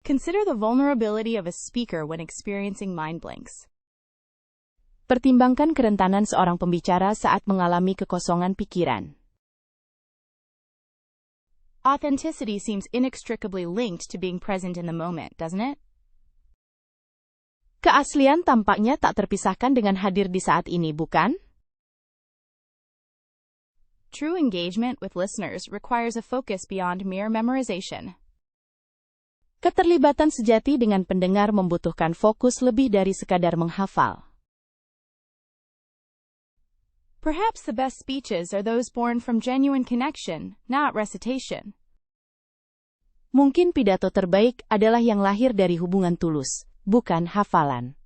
Consider the vulnerability of a speaker when experiencing mind blanks. Pertimbangkan kerentanan seorang pembicara saat mengalami kekosongan pikiran. Authenticity seems inextricably linked to being present in the moment, doesn't it? Keaslian tampaknya tak terpisahkan dengan hadir di saat ini, bukan? True engagement with listeners requires a focus beyond mere memorization. Keterlibatan sejati dengan pendengar membutuhkan fokus lebih dari sekadar menghafal. Perhaps the best speeches are those born from genuine connection, not recitation. Mungkin pidato terbaik adalah yang lahir dari hubungan tulus, bukan hafalan.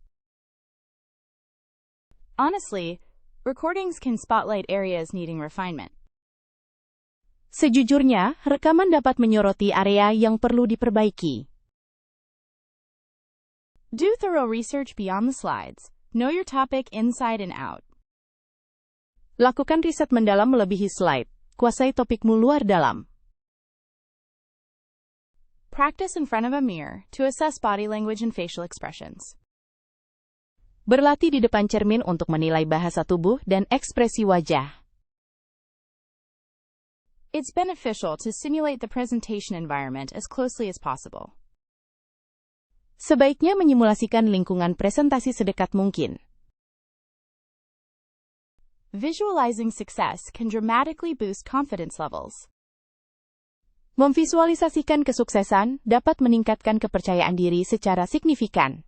Honestly, recordings can spotlight areas needing refinement. Sejujurnya, rekaman dapat menyoroti area yang perlu diperbaiki. Do thorough research beyond the slides. Know your topic inside and out. Lakukan riset mendalam melebihi slide. Kuasai topikmu luar dalam. Practice in front of a mirror to assess body language and facial expressions. Berlatih di depan cermin untuk menilai bahasa tubuh dan ekspresi wajah. It's beneficial to simulate the presentation environment as closely as possible. Sebaiknya menyimulasikan lingkungan presentasi sedekat mungkin. Visualizing success can dramatically boost confidence levels. Memvisualisasikan kesuksesan dapat meningkatkan kepercayaan diri secara signifikan.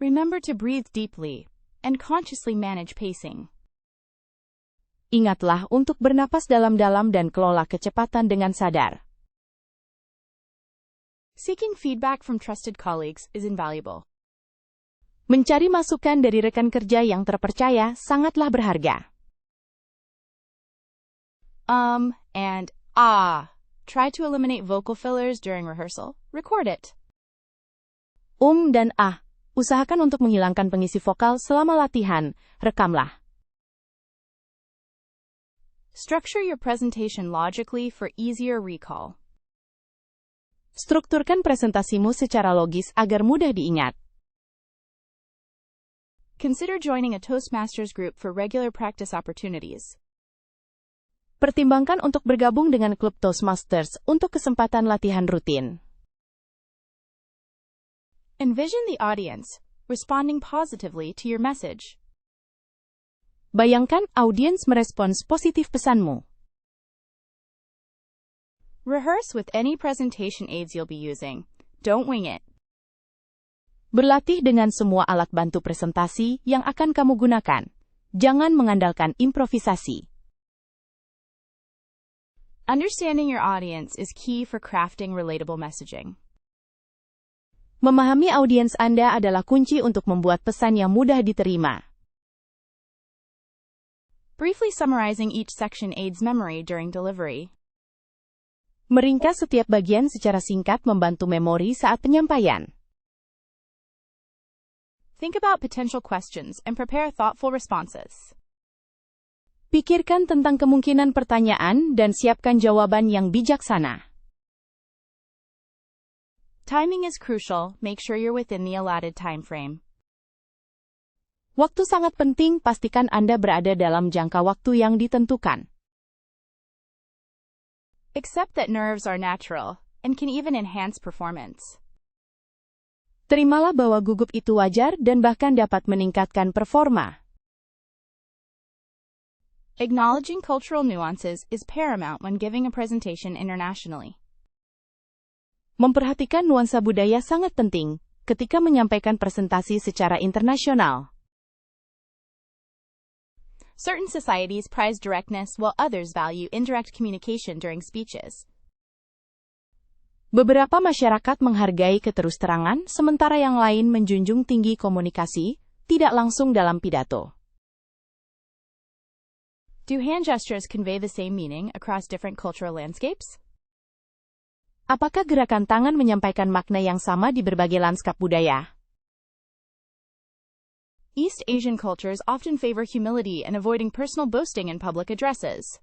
Remember to breathe deeply and consciously manage pacing. Ingatlah untuk bernapas dalam-dalam dan kelola kecepatan dengan sadar. Seeking feedback from trusted colleagues is invaluable. Mencari masukan dari rekan kerja yang terpercaya sangatlah berharga. And Try to eliminate vocal fillers during rehearsal. Record it. Dan usahakan untuk menghilangkan pengisi vokal selama latihan. Rekamlah. Structure your presentation logically for easier recall. Strukturkan presentasimu secara logis agar mudah diingat. Consider joining a Toastmasters group for regular practice opportunities. Pertimbangkan untuk bergabung dengan klub Toastmasters untuk kesempatan latihan rutin. Envision the audience responding positively to your message. Bayangkan audiens merespons positif pesanmu. Rehearse with any presentation aids you'll be using. Don't wing it. Berlatih dengan semua alat bantu presentasi yang akan kamu gunakan. Jangan mengandalkan improvisasi. Understanding your audience is key for crafting relatable messaging. Memahami audiens Anda adalah kunci untuk membuat pesan yang mudah diterima. Briefly summarizing each section aids memory during delivery. Meringkas setiap bagian secara singkat membantu memori saat penyampaian. Think about potential questions and prepare thoughtful responses. Pikirkan tentang kemungkinan pertanyaan dan siapkan jawaban yang bijaksana. Timing is crucial. Make sure you're within the allotted time frame. Waktu sangat penting, pastikan Anda berada dalam jangka waktu yang ditentukan. Accept that nerves are natural and can even enhance performance. Terimalah bahwa gugup itu wajar dan bahkan dapat meningkatkan performa. Acknowledging cultural nuances is paramount when giving a presentation internationally. Memperhatikan nuansa budaya sangat penting ketika menyampaikan presentasi secara internasional. Certain societies prize directness while others value indirect communication during speeches. Beberapa masyarakat menghargai keterus-terangan, sementara yang lain menjunjung tinggi komunikasi, tidak langsung dalam pidato. Do hand gestures convey the same meaning across different cultural landscapes? Apakah gerakan tangan menyampaikan makna yang sama di berbagai lanskap budaya? East Asian cultures often favor humility and avoiding personal boasting in public addresses.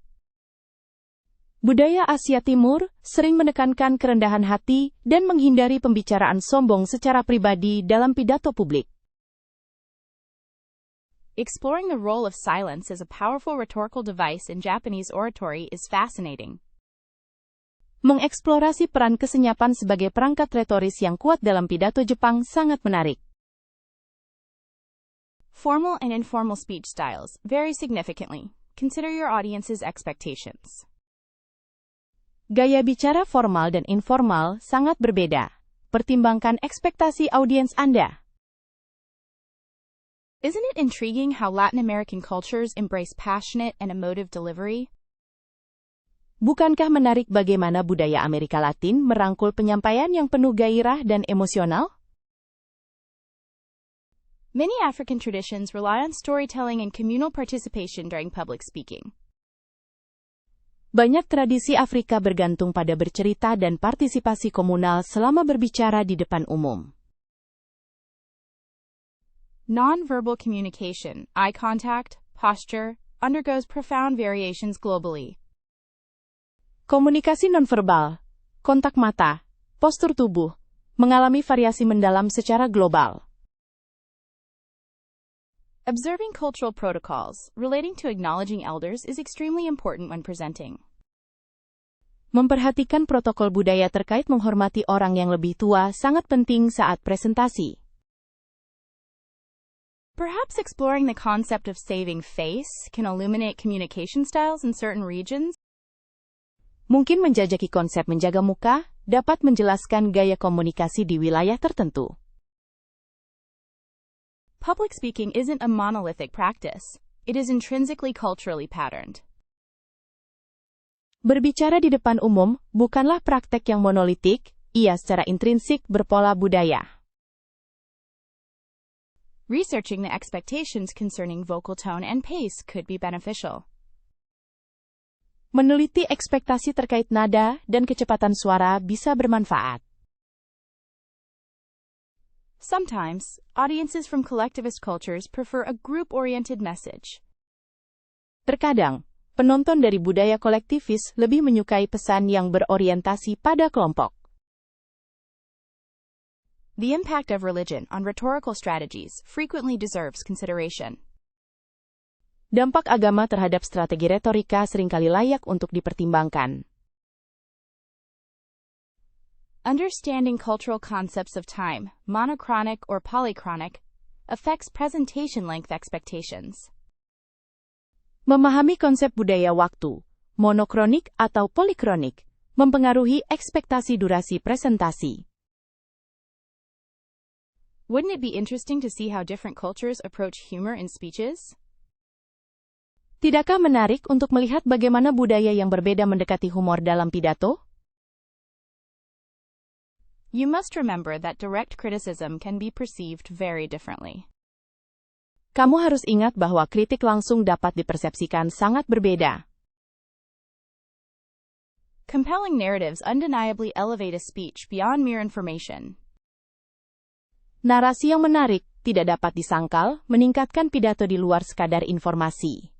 Budaya Asia Timur sering menekankan kerendahan hati dan menghindari pembicaraan sombong secara pribadi dalam pidato publik. Exploring the role of silence as a powerful rhetorical device in Japanese oratory is fascinating. Mengeksplorasi peran kesenyapan sebagai perangkat retoris yang kuat dalam pidato Jepang sangat menarik. Formal and informal speech styles vary significantly. Consider your audience's expectations. Gaya bicara formal dan informal sangat berbeda. Pertimbangkan ekspektasi audiens Anda. Isn't it intriguing how Latin American cultures embrace passionate and emotive delivery? Bukankah menarik bagaimana budaya Amerika Latin merangkul penyampaian yang penuh gairah dan emosional? Many African traditions rely on storytelling and communal participation during public speaking. Banyak tradisi Afrika bergantung pada bercerita dan partisipasi komunal selama berbicara di depan umum. Non-verbal communication, eye contact, posture, undergoes profound variations globally. Komunikasi nonverbal, kontak mata, postur tubuh, mengalami variasi mendalam secara global. Observing cultural protocols relating to acknowledging elders is extremely important when presenting. Memperhatikan protokol budaya terkait menghormati orang yang lebih tua sangat penting saat presentasi. Perhaps exploring the concept of saving face can illuminate communication styles in certain regions. Mungkin menjajaki konsep menjaga muka dapat menjelaskan gaya komunikasi di wilayah tertentu. Public speaking isn't a monolithic practice. It is intrinsically culturally patterned. Berbicara di depan umum bukanlah praktek yang monolitik, ia secara intrinsik berpola budaya. Researching the expectations concerning vocal tone and pace could be beneficial. Meneliti ekspektasi terkait nada dan kecepatan suara bisa bermanfaat. Sometimes, audiences from collectivist cultures prefer a group-oriented message. Terkadang, penonton dari budaya kolektivis lebih menyukai pesan yang berorientasi pada kelompok. The impact of religion on rhetorical strategies frequently deserves consideration. Dampak agama terhadap strategi retorika seringkali layak untuk dipertimbangkan. Understanding cultural concepts of time, monochronic or polychronic, affects presentation length expectations. Memahami konsep budaya waktu, monokronik atau polikronik, mempengaruhi ekspektasi durasi presentasi. Wouldn't it be interesting to see how different cultures approach humor in speeches? Tidakkah menarik untuk melihat bagaimana budaya yang berbeda mendekati humor dalam pidato? You must remember that direct criticism can be perceived very differently. Kamu harus ingat bahwa kritik langsung dapat dipersepsikan sangat berbeda. Compelling narratives undeniably elevate a speech beyond mere information. Narasi yang menarik, tidak dapat disangkal, meningkatkan pidato di luar sekadar informasi.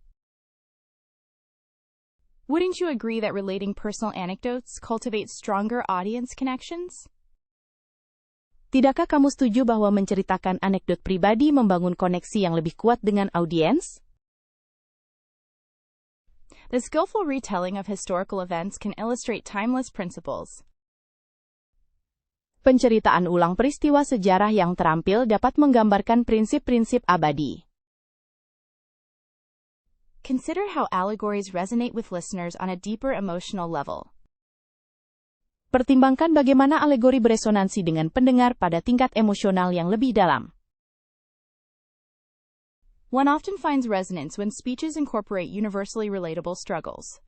Wouldn't you agree that relating personal anecdotes cultivates stronger audience connections? Tidakkah kamu setuju bahwa menceritakan anekdot pribadi membangun koneksi yang lebih kuat dengan audiens? The skillful retelling of historical events can illustrate timeless principles. Penceritaan ulang peristiwa sejarah yang terampil dapat menggambarkan prinsip-prinsip abadi. Consider how allegories resonate with listeners on a deeper emotional level. Pertimbangkan bagaimana alegori beresonansi dengan pendengar pada tingkat emosional yang lebih dalam. One often finds resonance when speeches incorporate universally relatable struggles.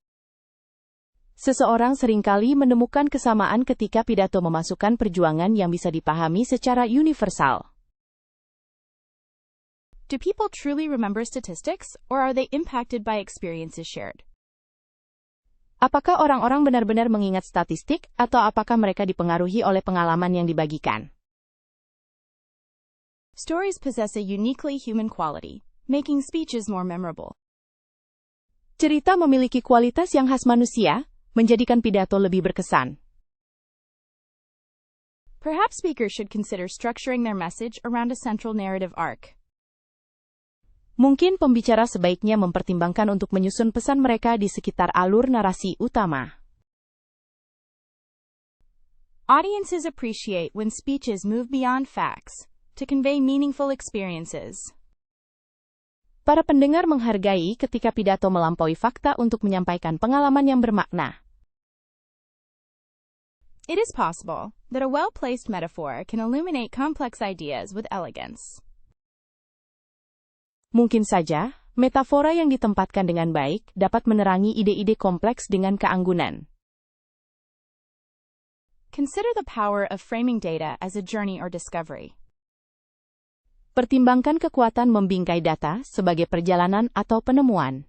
Seseorang seringkali menemukan kesamaan ketika pidato memasukkan perjuangan yang bisa dipahami secara universal. Do people truly remember statistics, or are they impacted by experiences shared? Apakah orang-orang benar-benar mengingat statistik, atau apakah mereka dipengaruhi oleh pengalaman yang dibagikan? Stories possess a uniquely human quality, making speeches more memorable. Cerita memiliki kualitas yang khas manusia, menjadikan pidato lebih berkesan. Perhaps speakers should consider structuring their message around a central narrative arc. Mungkin pembicara sebaiknya mempertimbangkan untuk menyusun pesan mereka di sekitar alur narasi utama. Audiences appreciate when speeches move beyond facts to convey meaningful experiences. Para pendengar menghargai ketika pidato melampaui fakta untuk menyampaikan pengalaman yang bermakna. It is possible that a well-placed metaphor can illuminate complex ideas with elegance. Mungkin saja, metafora yang ditempatkan dengan baik dapat menerangi ide-ide kompleks dengan keanggunan. Consider the power of framing data as a journey or discovery. Pertimbangkan kekuatan membingkai data sebagai perjalanan atau penemuan.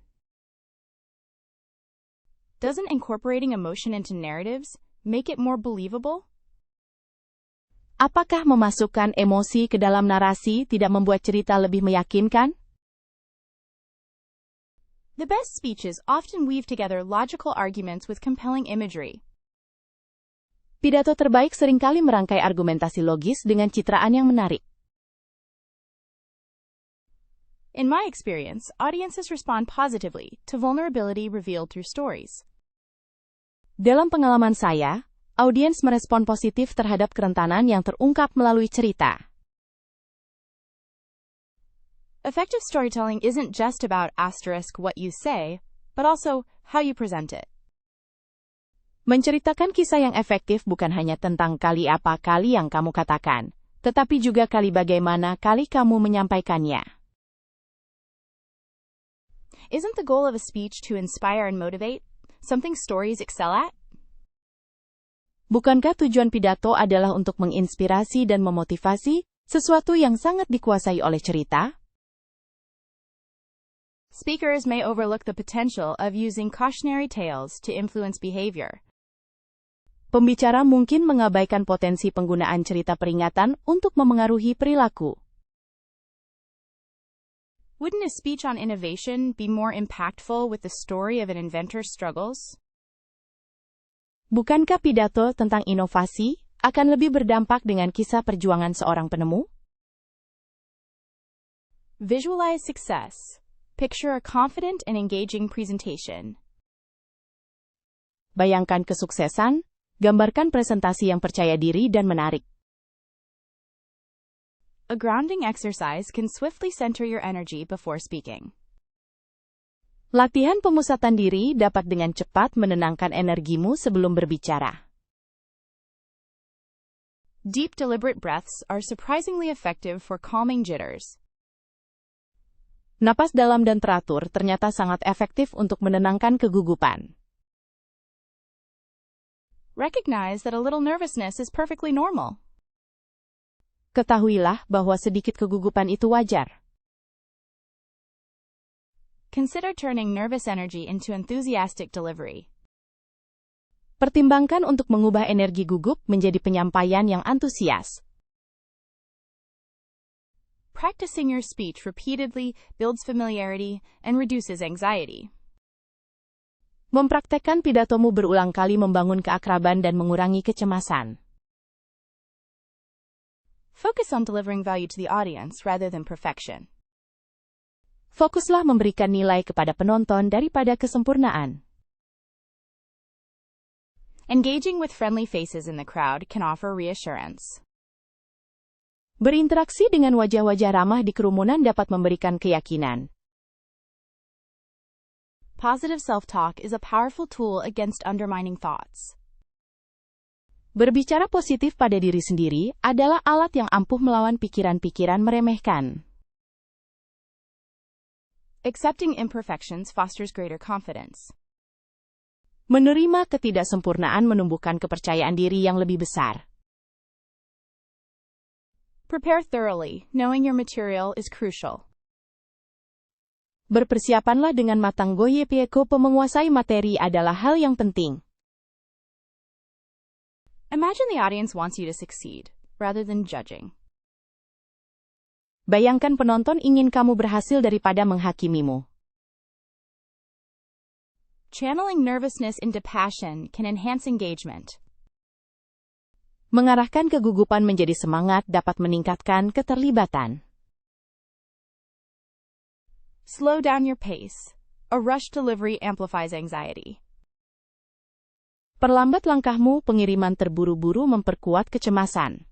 Doesn't incorporating emotion into narratives make it more believable? Apakah memasukkan emosi ke dalam narasi tidak membuat cerita lebih meyakinkan? The best speeches often weave together logical arguments with compelling imagery. Pidato terbaik seringkali merangkai argumentasi logis dengan citraan yang menarik. In my experience, audiences respond positively to vulnerability revealed through stories. Dalam pengalaman saya, audiens merespon positif terhadap kerentanan yang terungkap melalui cerita. Effective storytelling isn't just about what you say, but also how you present it. Menceritakan kisah yang efektif bukan hanya tentang kali yang kamu katakan, tetapi juga bagaimana kamu menyampaikannya. Isn't the goal of a speech to inspire and motivate? Something stories excel at? Bukankah tujuan pidato adalah untuk menginspirasi dan memotivasi, sesuatu yang sangat dikuasai oleh cerita? Speakers may overlook the potential of using cautionary tales to influence behavior. Pembicara mungkin mengabaikan potensi penggunaan cerita peringatan untuk memengaruhi perilaku. Wouldn't a speech on innovation be more impactful with the story of an inventor's struggles? Bukankah pidato tentang inovasi akan lebih berdampak dengan kisah perjuangan seorang penemu? Visualize success. Picture a confident and engaging presentation. Bayangkan kesuksesan, gambarkan presentasi yang percaya diri dan menarik. A grounding exercise can swiftly center your energy before speaking. Latihan pemusatan diri dapat dengan cepat menenangkan energimu sebelum berbicara. Deep, deliberate breaths are surprisingly effective for calming jitters. Napas dalam dan teratur ternyata sangat efektif untuk menenangkan kegugupan. Recognize that a little nervousness is perfectly normal. Ketahuilah bahwa sedikit kegugupan itu wajar. Consider turning nervous energy into enthusiastic delivery. Pertimbangkan untuk mengubah energi gugup menjadi penyampaian yang antusias. Practicing your speech repeatedly builds familiarity and reduces anxiety. Mempraktekkan pidatomu berulang kali membangun keakraban dan mengurangi kecemasan. Focus on delivering value to the audience rather than perfection. Fokuslah memberikan nilai kepada penonton daripada kesempurnaan. Engaging with friendly faces in the crowd can offer reassurance. Berinteraksi dengan wajah-wajah ramah di kerumunan dapat memberikan keyakinan. Positive self-talk is a powerful tool against undermining thoughts. Berbicara positif pada diri sendiri adalah alat yang ampuh melawan pikiran-pikiran meremehkan. Accepting imperfections fosters greater confidence. Menerima ketidaksempurnaan menumbuhkan kepercayaan diri yang lebih besar. Prepare thoroughly. Knowing your material is crucial. Berpersiapanlah dengan matang. Goyepieko menguasai materi adalah hal yang penting. Imagine the audience wants you to succeed, rather than judging. Bayangkan penonton ingin kamu berhasil daripada menghakimimu. Channeling nervousness into passion can enhance engagement. Mengarahkan kegugupan menjadi semangat dapat meningkatkan keterlibatan. Slow down your pace. A rushed delivery amplifies anxiety. Perlambat langkahmu, pengiriman terburu-buru memperkuat kecemasan.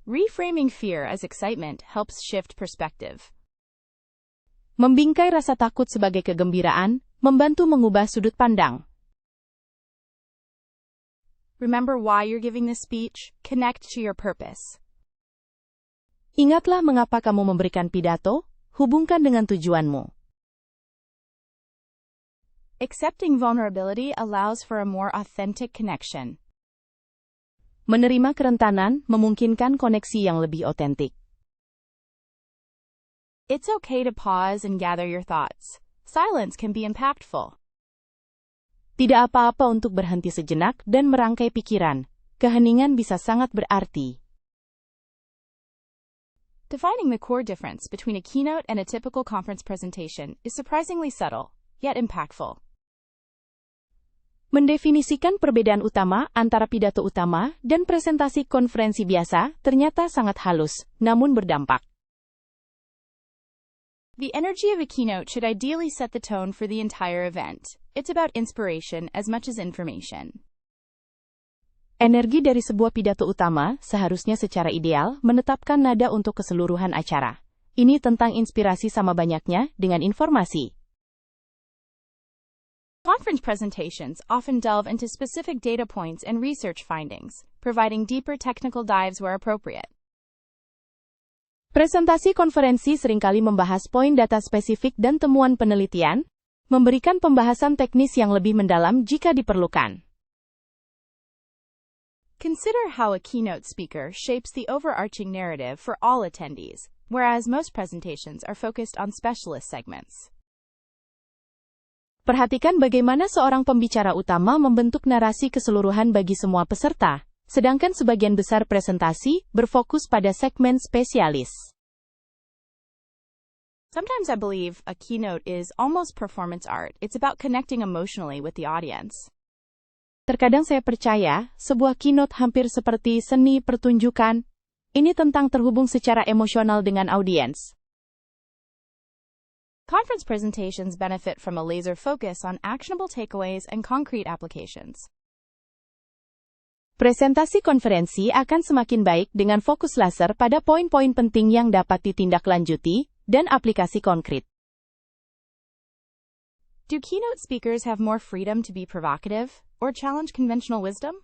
Reframing fear as excitement helps shift perspective. Membingkai rasa takut sebagai kegembiraan, membantu mengubah sudut pandang. Remember why you're giving this speech. Connect to your purpose. Ingatlah mengapa kamu memberikan pidato, hubungkan dengan tujuanmu. Accepting vulnerability allows for a more authentic connection. Menerima kerentanan memungkinkan koneksi yang lebih otentik. It's okay to pause and gather your thoughts. Silence can be impactful. Tidak apa-apa untuk berhenti sejenak dan merangkai pikiran. Keheningan bisa sangat berarti. Defining the core difference between a keynote and a typical conference presentation is surprisingly subtle, yet impactful. Mendefinisikan perbedaan utama antara pidato utama dan presentasi konferensi biasa ternyata sangat halus, namun berdampak. The energy of a keynote should ideally set the tone for the entire event. It's about inspiration as much as information. Energi dari sebuah pidato utama seharusnya secara ideal menetapkan nada untuk keseluruhan acara. Ini tentang inspirasi sama banyaknya dengan informasi. Conference presentations often delve into specific data points and research findings, providing deeper technical dives where appropriate. Presentasi konferensi seringkali membahas poin data spesifik dan temuan penelitian, memberikan pembahasan teknis yang lebih mendalam jika diperlukan. Consider how a keynote speaker shapes the overarching narrative for all attendees, whereas most presentations are focused on specialist segments. Perhatikan bagaimana seorang pembicara utama membentuk narasi keseluruhan bagi semua peserta, sedangkan sebagian besar presentasi berfokus pada segmen spesialis. Sometimes I believe a keynote is almost performance art. It's about connecting emotionally with the audience. Terkadang saya percaya, sebuah keynote hampir seperti seni pertunjukan. Ini tentang terhubung secara emosional dengan audiens. Conference presentations benefit from a laser focus on actionable takeaways and concrete applications. Presentasi konferensi akan semakin baik dengan fokus laser pada poin-poin penting yang dapat ditindaklanjuti dan aplikasi konkret. Do keynote speakers have more freedom to be provocative or challenge conventional wisdom?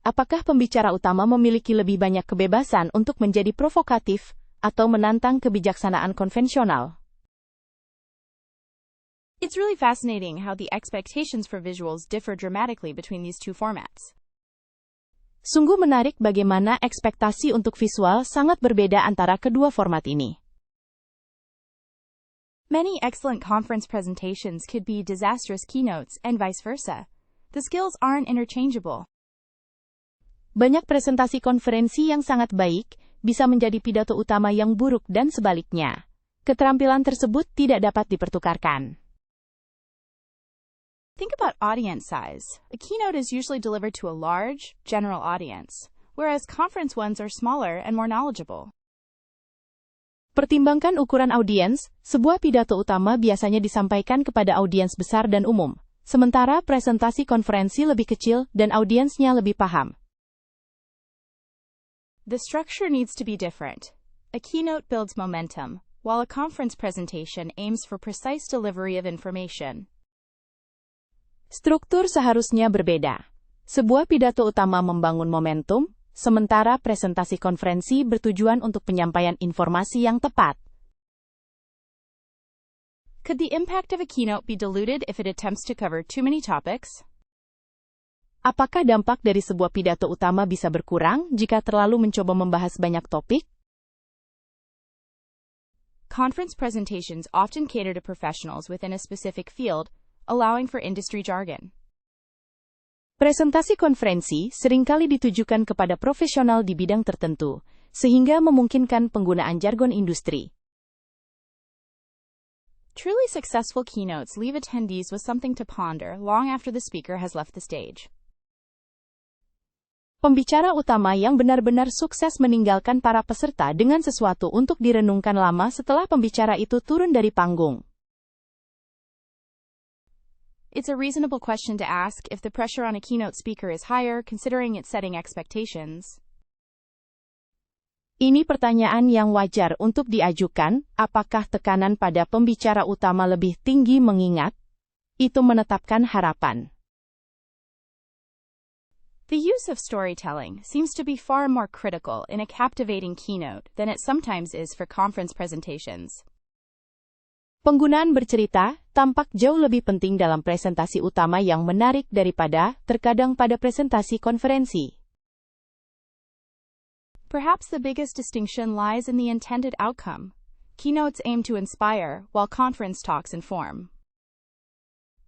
Apakah pembicara utama memiliki lebih banyak kebebasan untuk menjadi provokatif atau menantang kebijaksanaan konvensional? It's really fascinating how the expectations for visuals differ dramatically between these two formats. Sungguh menarik bagaimana ekspektasi untuk visual sangat berbeda antara kedua format ini. Many excellent conference presentations could be disastrous keynotes and vice versa. The skills aren't interchangeable. Banyak presentasi konferensi yang sangat baik bisa menjadi pidato utama yang buruk dan sebaliknya. Keterampilan tersebut tidak dapat dipertukarkan. Think about audience size. A keynote is usually delivered to a large, general audience, whereas conference ones are smaller and more knowledgeable. Pertimbangkan ukuran audiens, sebuah pidato utama biasanya disampaikan kepada audiens besar dan umum, sementara presentasi konferensi lebih kecil dan audiensnya lebih paham. The structure needs to be different. A keynote builds momentum, while a conference presentation aims for precise delivery of information. Struktur seharusnya berbeda. Sebuah pidato utama membangun momentum, sementara presentasi konferensi bertujuan untuk penyampaian informasi yang tepat. Could the impact of a keynote be diluted if it attempts to cover too many topics? Apakah dampak dari sebuah pidato utama bisa berkurang jika terlalu mencoba membahas banyak topik? Conference presentations often cater to professionals within a specific field, allowing for industry jargon. Presentasi konferensi seringkali ditujukan kepada profesional di bidang tertentu, sehingga memungkinkan penggunaan jargon industri. Truly successful keynotes leave attendees with something to ponder long after the speaker has left the stage. Pembicara utama yang benar-benar sukses meninggalkan para peserta dengan sesuatu untuk direnungkan lama setelah pembicara itu turun dari panggung. It's a reasonable question to ask if the pressure on a keynote speaker is higher, considering it's setting expectations. Ini pertanyaan yang wajar untuk diajukan, apakah tekanan pada pembicara utama lebih tinggi mengingat itu menetapkan harapan. The use of storytelling seems to be far more critical in a captivating keynote than it sometimes is for conference presentations. Penggunaan bercerita tampak jauh lebih penting dalam presentasi utama yang menarik daripada terkadang pada presentasi konferensi. Perhaps the biggest distinction lies in the intended outcome. Keynotes aim to inspire, while conference talks inform.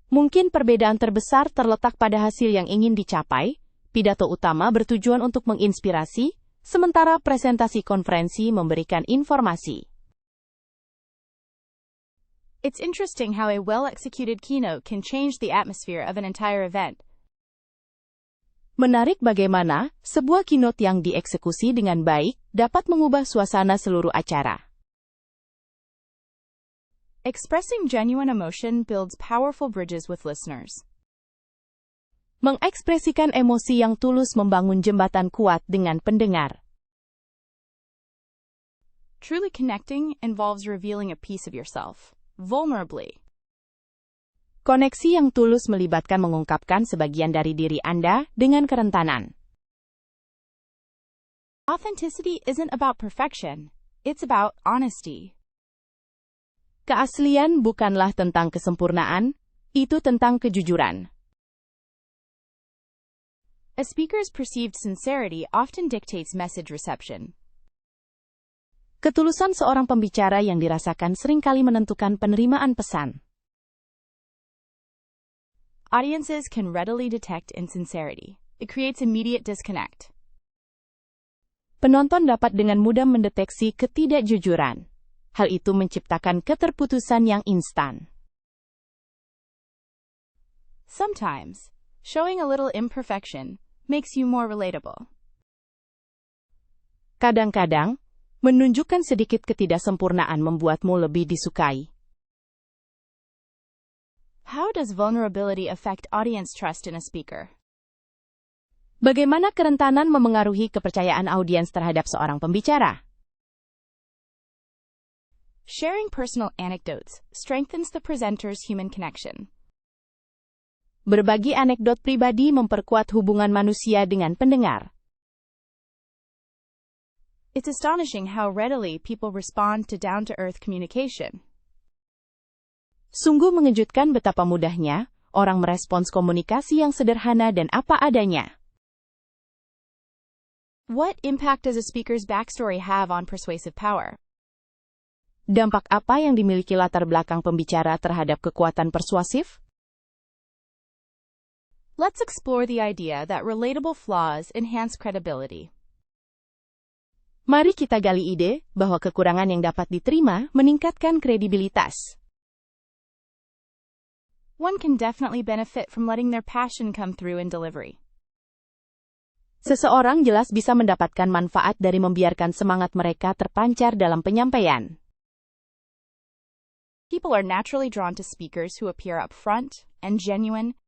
Mungkin perbedaan terbesar terletak pada hasil yang ingin dicapai. Pidato utama bertujuan untuk menginspirasi, sementara presentasi konferensi memberikan informasi. It's interesting how a well-executed keynote can change the atmosphere of an entire event. Menarik bagaimana sebuah keynote yang dieksekusi dengan baik dapat mengubah suasana seluruh acara. Expressing genuine emotion builds powerful bridges with listeners. Mengekspresikan emosi yang tulus membangun jembatan kuat dengan pendengar. Truly connecting involves revealing a piece of yourself, vulnerably. Koneksi yang tulus melibatkan mengungkapkan sebagian dari diri Anda dengan kerentanan. Authenticity isn't about perfection, it's about honesty. Keaslian bukanlah tentang kesempurnaan, itu tentang kejujuran. A speaker's perceived sincerity often dictates message reception. Ketulusan seorang pembicara yang dirasakan seringkali menentukan penerimaan pesan. Audiences can readily detect insincerity. It creates immediate disconnect. Penonton dapat dengan mudah mendeteksi ketidakjujuran. Hal itu menciptakan keterputusan yang instan. Sometimes, Showing a little imperfection makes you more relatable. Kadang-kadang, menunjukkan sedikit ketidaksempurnaan membuatmu lebih disukai. How does vulnerability affect audience trust in a speaker? Bagaimana kerentanan memengaruhi kepercayaan audiens terhadap seorang pembicara? Sharing personal anecdotes strengthens the presenter's human connection. Berbagi anekdot pribadi memperkuat hubungan manusia dengan pendengar. It's astonishing how readily people respond to down-to-earth communication. Sungguh mengejutkan betapa mudahnya orang merespons komunikasi yang sederhana dan apa adanya. What impact does a speaker's backstory have on persuasive power? Dampak apa yang dimiliki latar belakang pembicara terhadap kekuatan persuasif? Let's explore the idea that relatable flaws enhance credibility. Mari kita gali ide bahwa kekurangan yang dapat diterima meningkatkan kredibilitas. One can definitely benefit from letting their passion come through in delivery. Seseorang jelas bisa mendapatkan manfaat dari membiarkan semangat mereka terpancar dalam penyampaian. People are naturally drawn to speakers who appear upfront and genuine.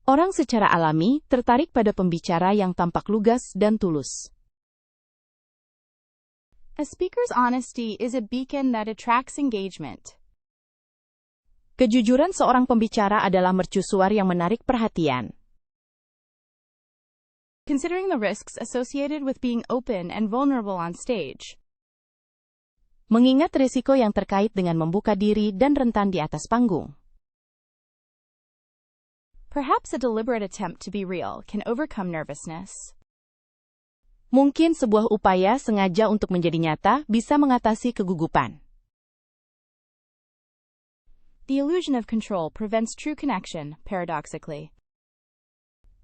Orang secara alami tertarik pada pembicara yang tampak lugas dan tulus. A speaker's honesty is a beacon that attracts engagement. Kejujuran seorang pembicara adalah mercusuar yang menarik perhatian. Considering the risks associated with being open and vulnerable on stage. Mengingat risiko yang terkait dengan membuka diri dan rentan di atas panggung. Perhaps a deliberate attempt to be real can overcome nervousness. Mungkin sebuah upaya sengaja untuk menjadi nyata bisa mengatasi kegugupan. The illusion of control prevents true connection, paradoxically.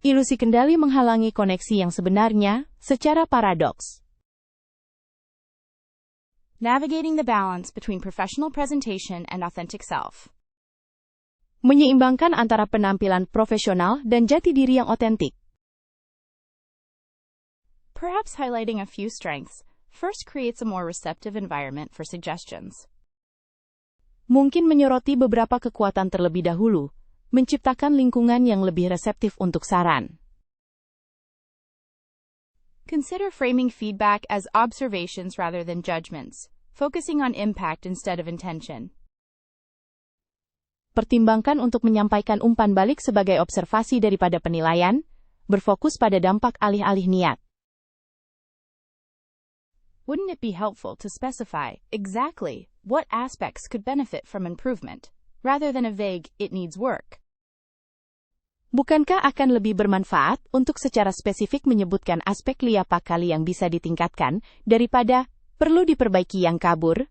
Ilusi kendali menghalangi koneksi yang sebenarnya, secara paradoks. Navigating the balance between professional presentation and authentic self. Menyeimbangkan antara penampilan profesional dan jati diri yang otentik. Perhaps highlighting a few strengths first creates a more receptive environment for suggestions. Mungkin menyoroti beberapa kekuatan terlebih dahulu, menciptakan lingkungan yang lebih reseptif untuk saran. Consider framing feedback as observations rather than judgments, focusing on impact instead of intention. Pertimbangkan untuk menyampaikan umpan balik sebagai observasi daripada penilaian, berfokus pada dampak alih-alih niat. Wouldn't it be helpful to specify exactly what aspects could benefit from improvement, rather than a vague, it needs work? Bukankah akan lebih bermanfaat untuk secara spesifik menyebutkan aspek liapa kali yang bisa ditingkatkan, daripada perlu diperbaiki yang kabur?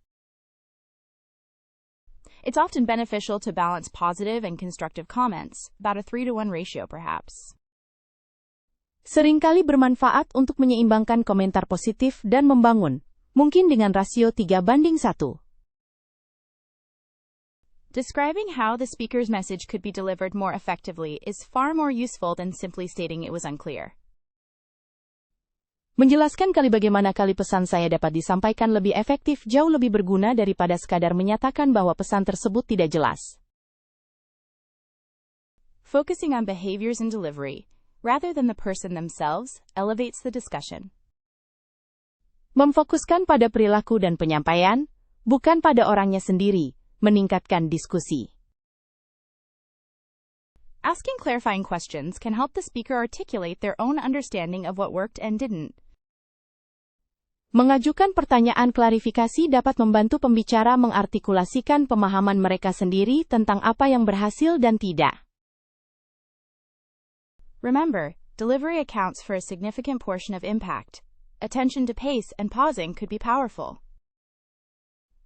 It's often beneficial to balance positive and constructive comments, about a 3-to-1 ratio perhaps. Seringkali bermanfaat untuk menyeimbangkan komentar positif dan membangun, mungkin dengan rasio 3:1. Describing how the speaker's message could be delivered more effectively is far more useful than simply stating it was unclear. Menjelaskan bagaimana pesan saya dapat disampaikan lebih efektif jauh lebih berguna daripada sekadar menyatakan bahwa pesan tersebut tidak jelas. Focusing on behaviors and delivery, rather than the person themselves, elevates the discussion. Memfokuskan pada perilaku dan penyampaian, bukan pada orangnya sendiri, meningkatkan diskusi. Asking clarifying questions can help the speaker articulate their own understanding of what worked and didn't. Mengajukan pertanyaan klarifikasi dapat membantu pembicara mengartikulasikan pemahaman mereka sendiri tentang apa yang berhasil dan tidak. Remember, delivery accounts for a significant portion of impact. Attention to pace and pausing could be powerful.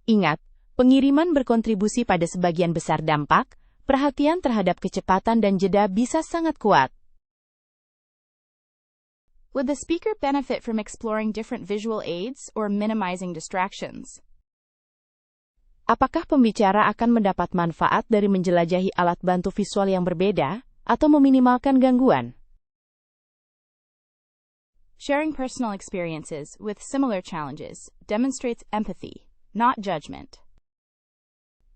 Ingat, pengiriman berkontribusi pada sebagian besar dampak, perhatian terhadap kecepatan dan jeda bisa sangat kuat. Would the speaker benefit from exploring different visual aids or minimizing distractions? Apakah pembicara akan mendapat manfaat dari menjelajahi alat bantu visual yang berbeda, atau meminimalkan gangguan. Sharing personal experiences with similar challenges demonstrates empathy, not judgment.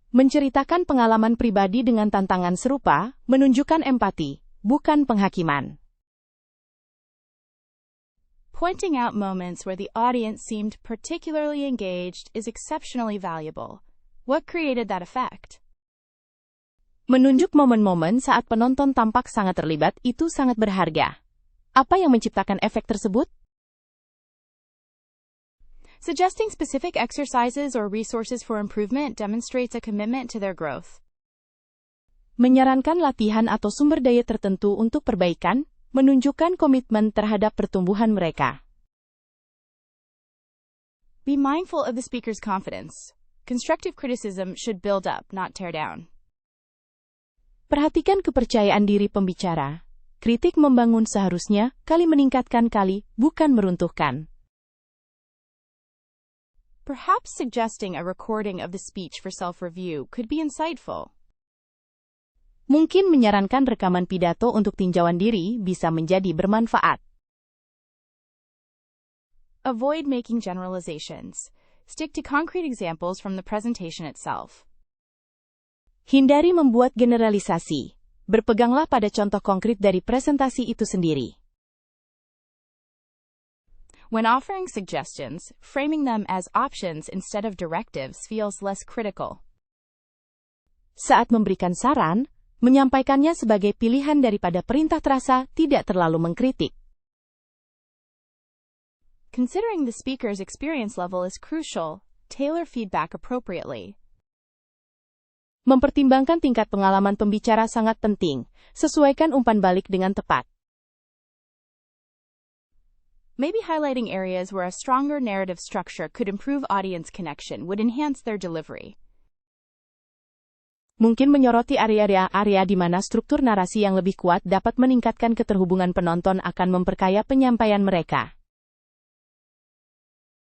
Menceritakan pengalaman pribadi dengan tantangan serupa menunjukkan empati, bukan penghakiman. Pointing out moments where the audience seemed particularly engaged is exceptionally valuable. What created that effect? Menunjuk momen-momen saat penonton tampak sangat terlibat itu sangat berharga. Apa yang menciptakan efek tersebut? Suggesting specific exercises or resources for improvement demonstrates a commitment to their growth. Menyarankan latihan atau sumber daya tertentu untuk perbaikan, menunjukkan komitmen terhadap pertumbuhan mereka. Be mindful of the speaker's confidence. Constructive criticism should build up, not tear down. Perhatikan kepercayaan diri pembicara. Kritik membangun seharusnya, kali meningkatkan kali, bukan meruntuhkan. Perhaps suggesting a recording of the speech for self-review could be insightful. Mungkin menyarankan rekaman pidato untuk tinjauan diri bisa menjadi bermanfaat. Avoid making generalizations. Stick to concrete examples from the presentation itself. Hindari membuat generalisasi. Berpeganglah pada contoh konkret dari presentasi itu sendiri. When offering suggestions, framing them as options instead of directives feels less critical. Saat memberikan saran, menyampaikannya sebagai pilihan daripada perintah terasa tidak terlalu mengkritik. Considering the speaker's experience level is crucial, tailor feedback appropriately. Mempertimbangkan tingkat pengalaman pembicara sangat penting. Sesuaikan umpan balik dengan tepat. Maybe highlighting areas where a stronger narrative structure could improve audience connection would enhance their delivery. Mungkin menyoroti area di mana struktur narasi yang lebih kuat dapat meningkatkan keterhubungan penonton akan memperkaya penyampaian mereka.